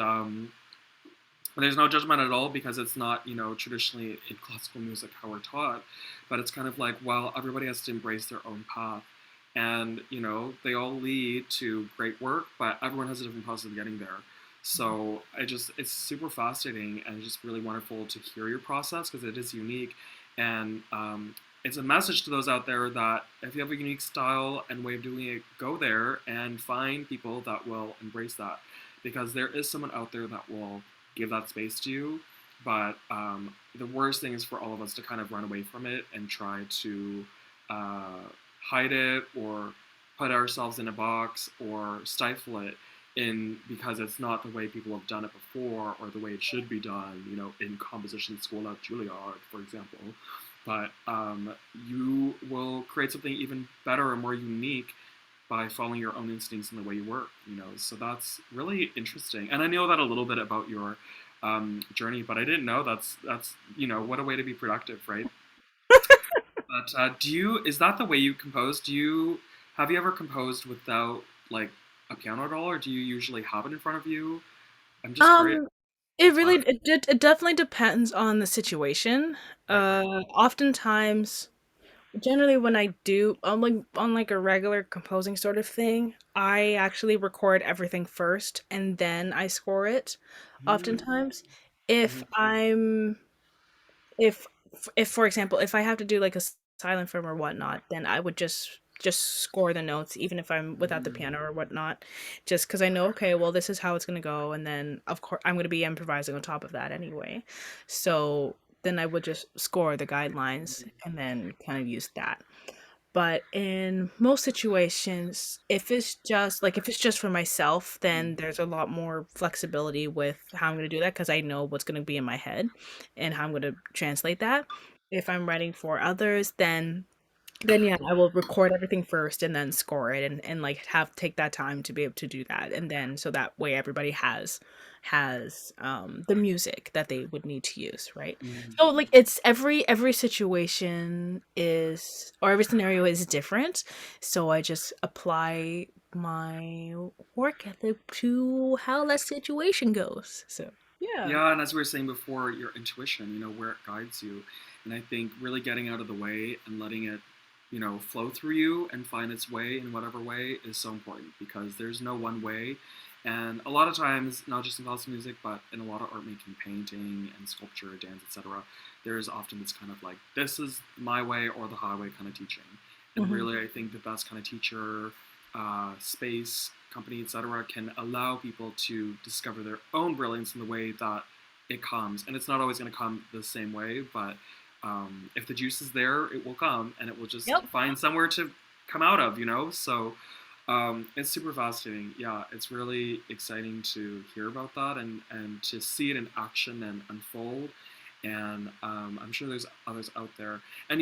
there's no judgment at all because it's not traditionally in classical music how we're taught, but it's kind of like well everybody has to embrace their own path, and they all lead to great work, but everyone has a different process of getting there. So it's super fascinating and just really wonderful to hear your process because it is unique, and it's a message to those out there that if you have a unique style and way of doing it, go there and find people that will embrace that, because there is someone out there that will give that space to you. But the worst thing is for all of us to kind of run away from it and try to uh, hide it or put ourselves in a box or stifle it in because it's not the way people have done it before or the way it should be done, in composition school at Juilliard, for example. But you will create something even better and more unique by following your own instincts in the way you work. So that's really interesting. And I know that a little bit about your journey, but I didn't know that's what a way to be productive, right? But is that the way you compose? Have you ever composed without like a piano at all, or do you usually have it in front of you? I'm just curious. Um, it What's really that? it definitely depends on the situation. Right, right. Oftentimes, generally when I do on like a regular composing sort of thing, I actually record everything first and then I score it. Mm, Oftentimes, if mhm, I'm if if for example if I have to do like a silent film or whatnot, then I would just score the notes even if I'm without the mm, piano or whatnot, just because I know, okay, well, this is how it's going to go, and then of course I'm going to be improvising on top of that anyway. So then I would just score the guidelines and then kind of use that. But in most situations, if it's just for myself, then mm, there's a lot more flexibility with how I'm going to do that because I know what's going to be in my head and how I'm going to translate that. If I'm writing for others, then yeah, I will record everything first and then score it, and like have take that time to be able to do that, and then so that way everybody has the music that they would need to use, right? mm. So like it's every situation is, or every scenario is different, so I just apply my work ethic to how that situation goes. So yeah. Yeah, and as we were saying before, your intuition, where it guides you. And I think really getting out of the way and letting it, flow through you and find its way in whatever way is so important because there's no one way. And a lot of times, not just in classical music, but in a lot of art making, painting and sculpture, dance, etc., there's often this kind of like, this is my way or the highway kind of teaching. And Hmm. really, I think that that's kind of teacher space, company, etc., can allow people to discover their own brilliance in the way that it comes. And it's not always going to come the same way, but if the juice is there, it will come, and it will just Yep. find somewhere to come out of. So it's super fascinating. Yeah, it's really exciting to hear about that and to see it in action and unfold. And I'm sure there's others out there. And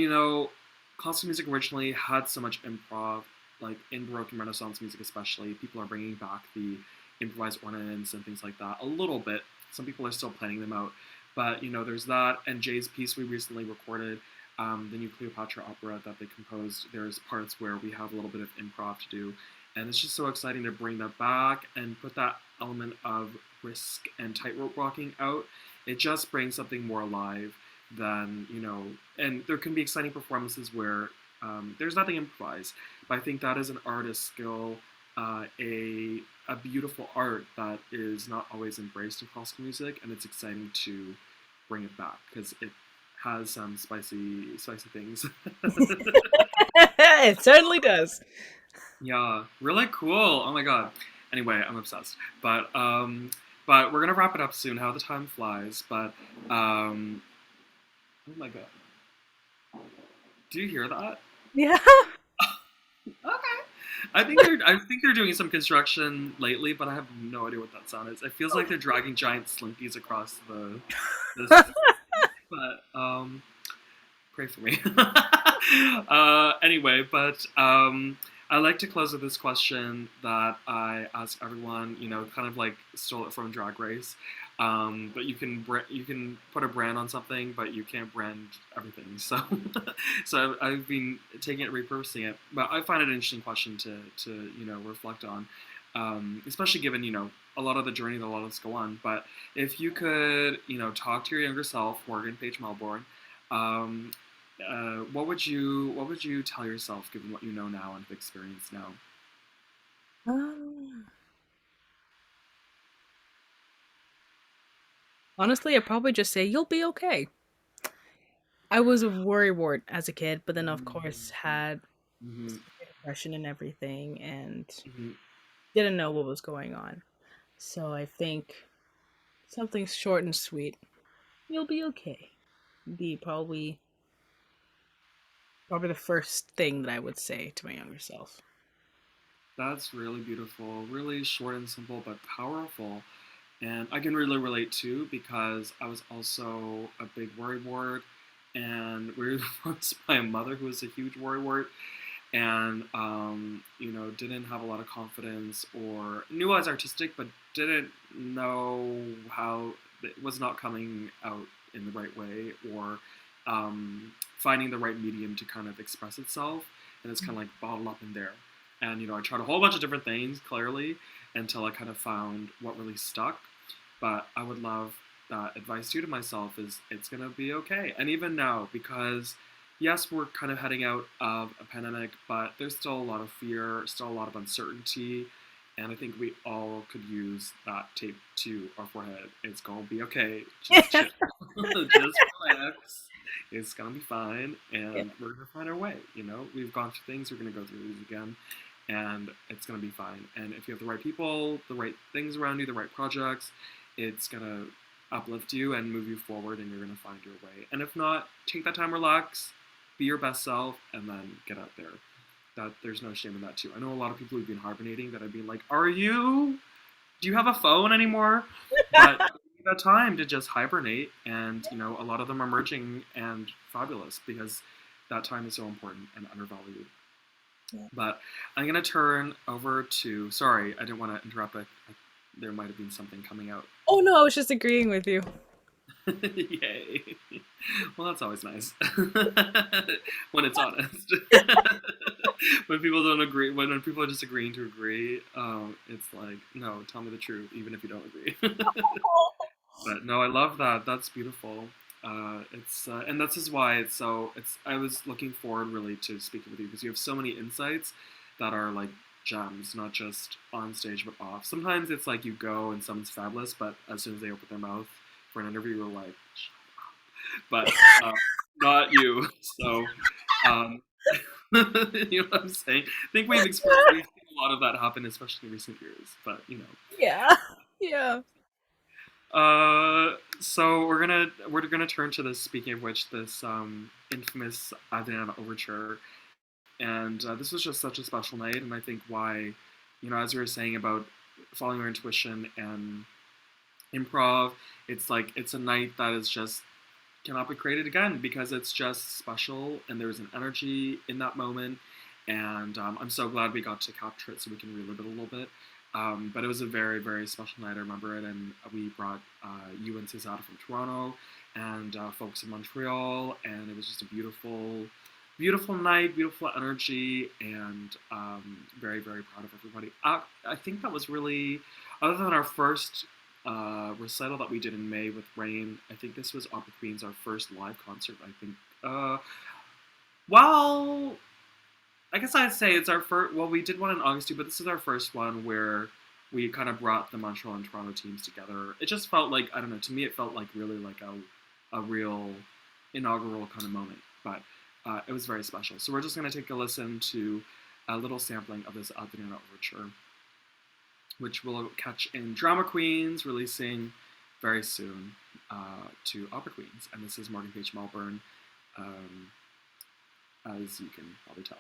classical music originally had so much improv, like in Baroque and Renaissance music especially. People are bringing back the improvised ornaments and things like that a little bit. Some people are still planning them out, but there's that. And Jay's piece we recently recorded, the new Cleopatra opera that they composed. There's parts where we have a little bit of improv to do, and it's just so exciting to bring that back and put that element of risk and tightrope walking out. It just brings something more alive than and there can be exciting performances where there's nothing improvised, but I think that is an artist's skill, a beautiful art that is not always embraced in classical music, and it's exciting to bring it back because it has some spicy things. It certainly does. Yeah, really cool. Oh my god. Anyway, I'm obsessed. But we're gonna wrap it up soon. How the time flies. But oh my god, do you hear that? Yeah. I think they're doing some construction lately, but I have no idea what that sound is. It feels like they're dragging giant slinkies across this, but pray for me. Anyway, but I like to close with this question that I ask everyone. You know, kind of like stole it from Drag Race. But you can put a brand on something, but you can't brand everything. So, so I've been taking it, repurposing it. But I find it an interesting question to reflect on, especially given a lot of the journey that a lot of us go on. But if you could talk to your younger self, Morgan Page Melbourne, um, what would you tell yourself given what you know now and have experienced now? Um, Honestly, I'd probably just say you'll be okay. I was a worrywart as a kid, but then of course had Hmm. severe depression and everything, and Hmm. didn't know what was going on. So I think something short and sweet. You'll be okay. Be probably the first thing that I would say to my younger self. That's really beautiful, really short and simple, but powerful. And I can really relate too because I was also a big worrywart, and we were raised by a mother who was a huge worrywart, and didn't have a lot of confidence or knew I was artistic, but didn't know how it was not coming out in the right way or finding the right medium to kind of express itself, and it's kind of like bottled up in there. And I tried a whole bunch of different things clearly until I kind of found what really stuck. But I would love that advice too to myself is it's gonna be okay. And even now, because yes, we're kind of heading out of a pandemic, but there's still a lot of fear, still a lot of uncertainty, and I think we all could use that tape to our forehead. It's gonna be okay. Just chill. Just relax. It's gonna be fine, Yeah. and we're gonna find our way. We've gone through things. We're gonna go through these again, and it's gonna be fine. And if you have the right people, the right things around you, the right projects, it's gonna uplift you and move you forward, and you're gonna find your way. And if not, take that time, relax, be your best self, and then get out there. That there's no shame in that too. I know a lot of people who've been hibernating that have been like, "Are you? Do you have a phone anymore?" But that time to just hibernate, and a lot of them are merging and fabulous because that time is so important and undervalued. Yeah. But I'm gonna turn over to. Sorry, I didn't want to interrupt. There might have been something coming out. Oh no, I was just agreeing with you. Yay. Well, that's always nice. When it's honest. When people don't agree, when people are just agreeing to agree, it's like, no, tell me the truth, even if you don't agree. But no, I love that. That's beautiful. It's and this is why it's so. It's I was looking forward really to speaking with you because you have so many insights that are like gems, not just on stage but off. Sometimes it's like you go and someone's fabulous, but as soon as they open their mouth for an interview, you're like, but not you. So, um, you know what I'm saying? I think we've seen a lot of that happen, especially in recent years. But Yeah. Yeah. so we're gonna turn to this. Speaking of which, this infamous Adriana overture, and this was just such a special night. And I think why, as you were saying about following your intuition and improv, it's like it's a night that is just cannot be created again because it's just special and there's an energy in that moment. And I'm so glad we got to capture it so we can relive it a little bit. But it was a very, very special night. I remember it, and we brought you and Cesar from Toronto and folks in Montreal, and it was just a beautiful, beautiful night, beautiful energy, and very, very proud of everybody. I think that was really, other than our first recital that we did in May with Rain. I think this was Opera Queen's our first live concert. I think. Well, I guess I'd say it's our first. Well, we did one in August too, but this is our first one where we kind of brought the Montreal and Toronto teams together. It just felt like I don't know. To me, it felt like really like a real inaugural kind of moment. But it was very special. So we're just gonna take a listen to a little sampling of this Adriana Overture, which we'll catch in Drama Queens, releasing very soon to Opera Queens. And this is Morgan Page Melbourne, um, as you can probably tell.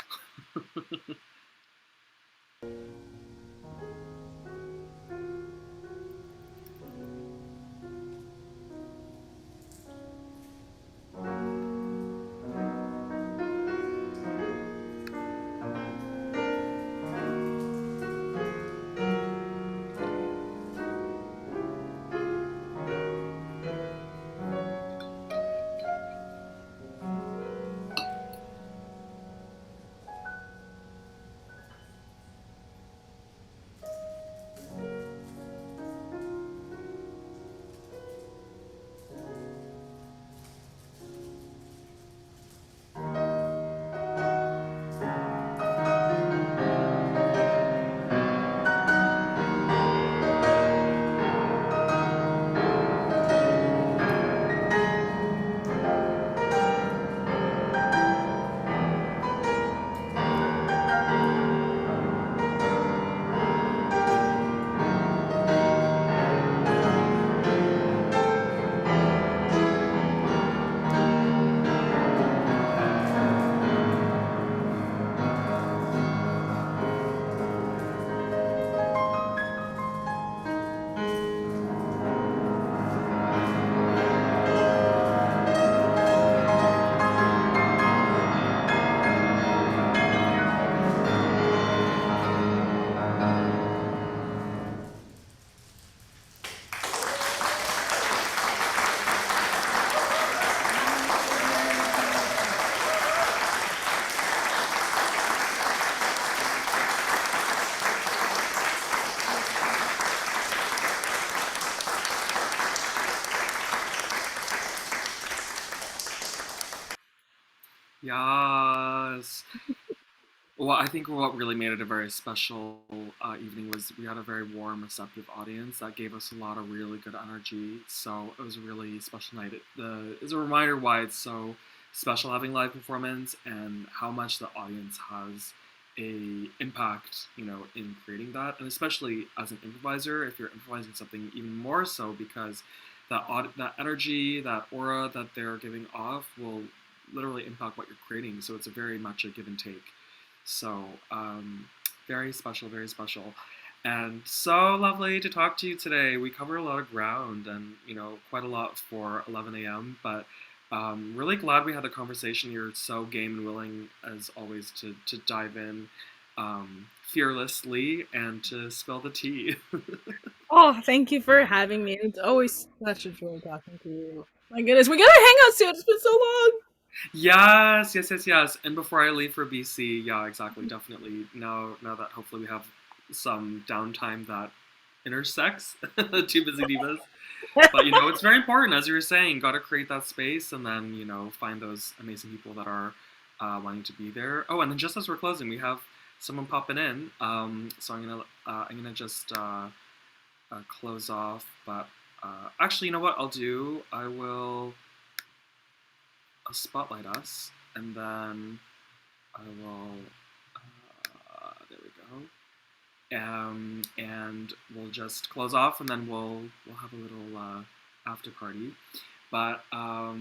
Yes. Well, I think what really made it a very special evening was we had a very warm, receptive audience that gave us a lot of really good energy. So it was a really special night. It's a reminder why it's so special having live performance and how much the audience has a impact, in creating that, and especially as an improviser, if you're improvising something even more so because that energy, that aura that they're giving off will literally impact what you're creating. So it's a very much a give and take. So, very special, very special. And so lovely to talk to you today. We covered a lot of ground and, quite a lot for 11 a.m. But really glad we had the conversation. You're so game and willing, as always, to dive in fearlessly and to spill the tea. Oh, thank you for having me. It's always such a joy talking to you. My goodness, we gotta hang out soon. It's been so long. Yes, yes, yes, yes. And before I leave for BC, yeah, exactly, definitely. Now that hopefully we have some downtime that intersects two busy divas. But it's very important, as you were saying, got to create that space and then find those amazing people that are wanting to be there. Oh, and then just as we're closing, we have someone popping in. So I'm gonna just close off. But actually, you know what I'll do? I'll spotlight us, and then I will. There we go. And we'll just close off, and then we'll have a little after party. But a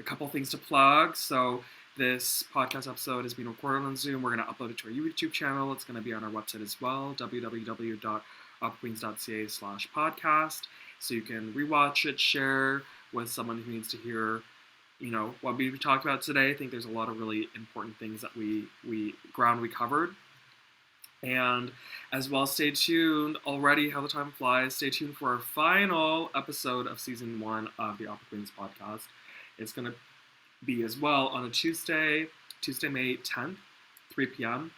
couple things to plug. So this podcast episode is being recorded on Zoom. We're going to upload it to our YouTube channel. It's going to be on our website as well, www.opqueens.ca/podcast. So you can rewatch it, share with someone who needs to hear what we talked about today. I think there's a lot of really important things that we covered. And as well, stay tuned already, how the time flies. Stay tuned for our final episode of season 1 of the Opera Queens podcast. It's going to be as well on a Tuesday, May 10th, 3 p.m.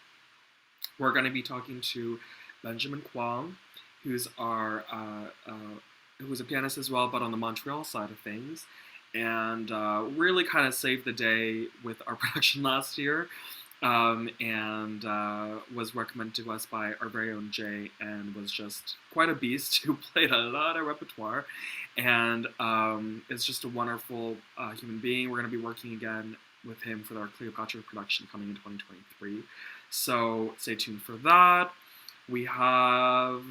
We're going to be talking to Benjamin Kwong, who's who's a pianist as well, but on the Montreal side of things, and really kind of saved the day with our production last year. And was recommended to us by our very own Jay, and was just quite a beast who played a lot of repertoire, and is just a wonderful human being. We're going to be working again with him for our Cleopatra production coming in 2023, so stay tuned for that. We have,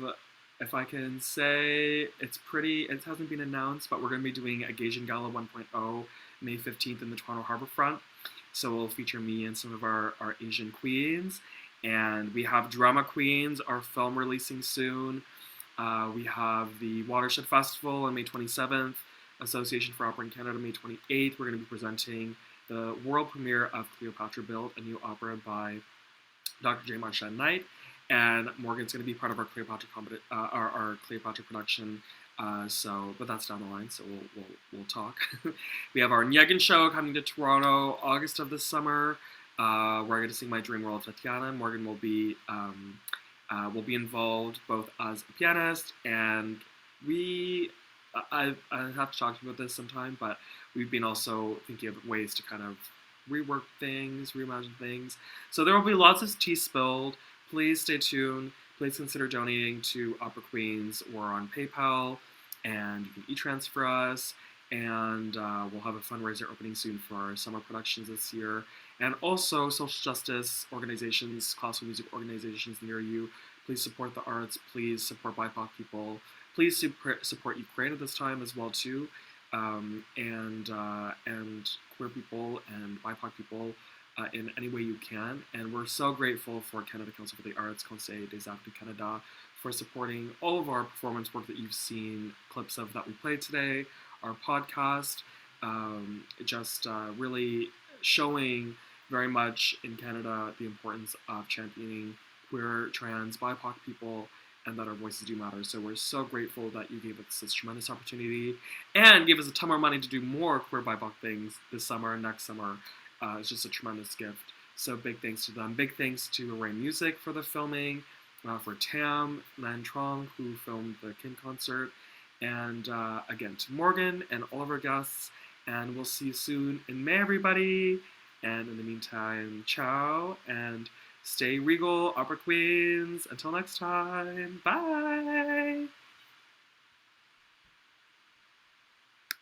if I can say, it hasn't been announced, but we're going to be doing a Gaijin Gala 1.0 May 15th in the Toronto Harbour Front. So we'll feature me and some of our Asian queens. And we have Drama Queens, our film releasing soon. We have the Watershed Festival on May 27th, Association for Opera in Canada May 28th. We're going to be presenting the world premiere of Cleopatra Built, a new opera by Dr. J. Marchand Knight, and Morgan's going to be part of our our Cleopatra production. But that's down the line, so we'll talk. We have our Nyegan show coming to Toronto August of this summer. Where I get to sing my dream role of Tatiana. Morgan will be involved both as a pianist, and we I have to talk to you about this sometime, but we've been also thinking of ways to kind of rework things, reimagine things. So there will be lots of tea spilled. Please stay tuned. Please consider donating to Opera Queens or on PayPal, and you can e-transfer us. And we'll have a fundraiser opening soon for our summer productions this year. And also social justice organizations, classical music organizations near you. Please support the arts. Please support BIPOC people. Please support Ukraine at this time as well too, and queer people and BIPOC people in any way you can. And we're so grateful for Canada Council for the Arts, Conseil des Arts du Canada, for supporting all of our performance work that you've seen clips of that we played today, our podcast, just really showing very much in Canada the importance of championing queer, trans, BIPOC people, and that our voices do matter. So we're so grateful that you gave us this tremendous opportunity and gave us a ton more money to do more queer BIPOC things this summer and next summer. It's just a tremendous gift. So big thanks to them. Big thanks to Array Music for the filming, for Tam Lan Trong, who filmed the Kim concert, and again to Morgan and all of our guests. And we'll see you soon in May, everybody. And in the meantime, ciao and stay regal, Opera Queens. Until next time, bye.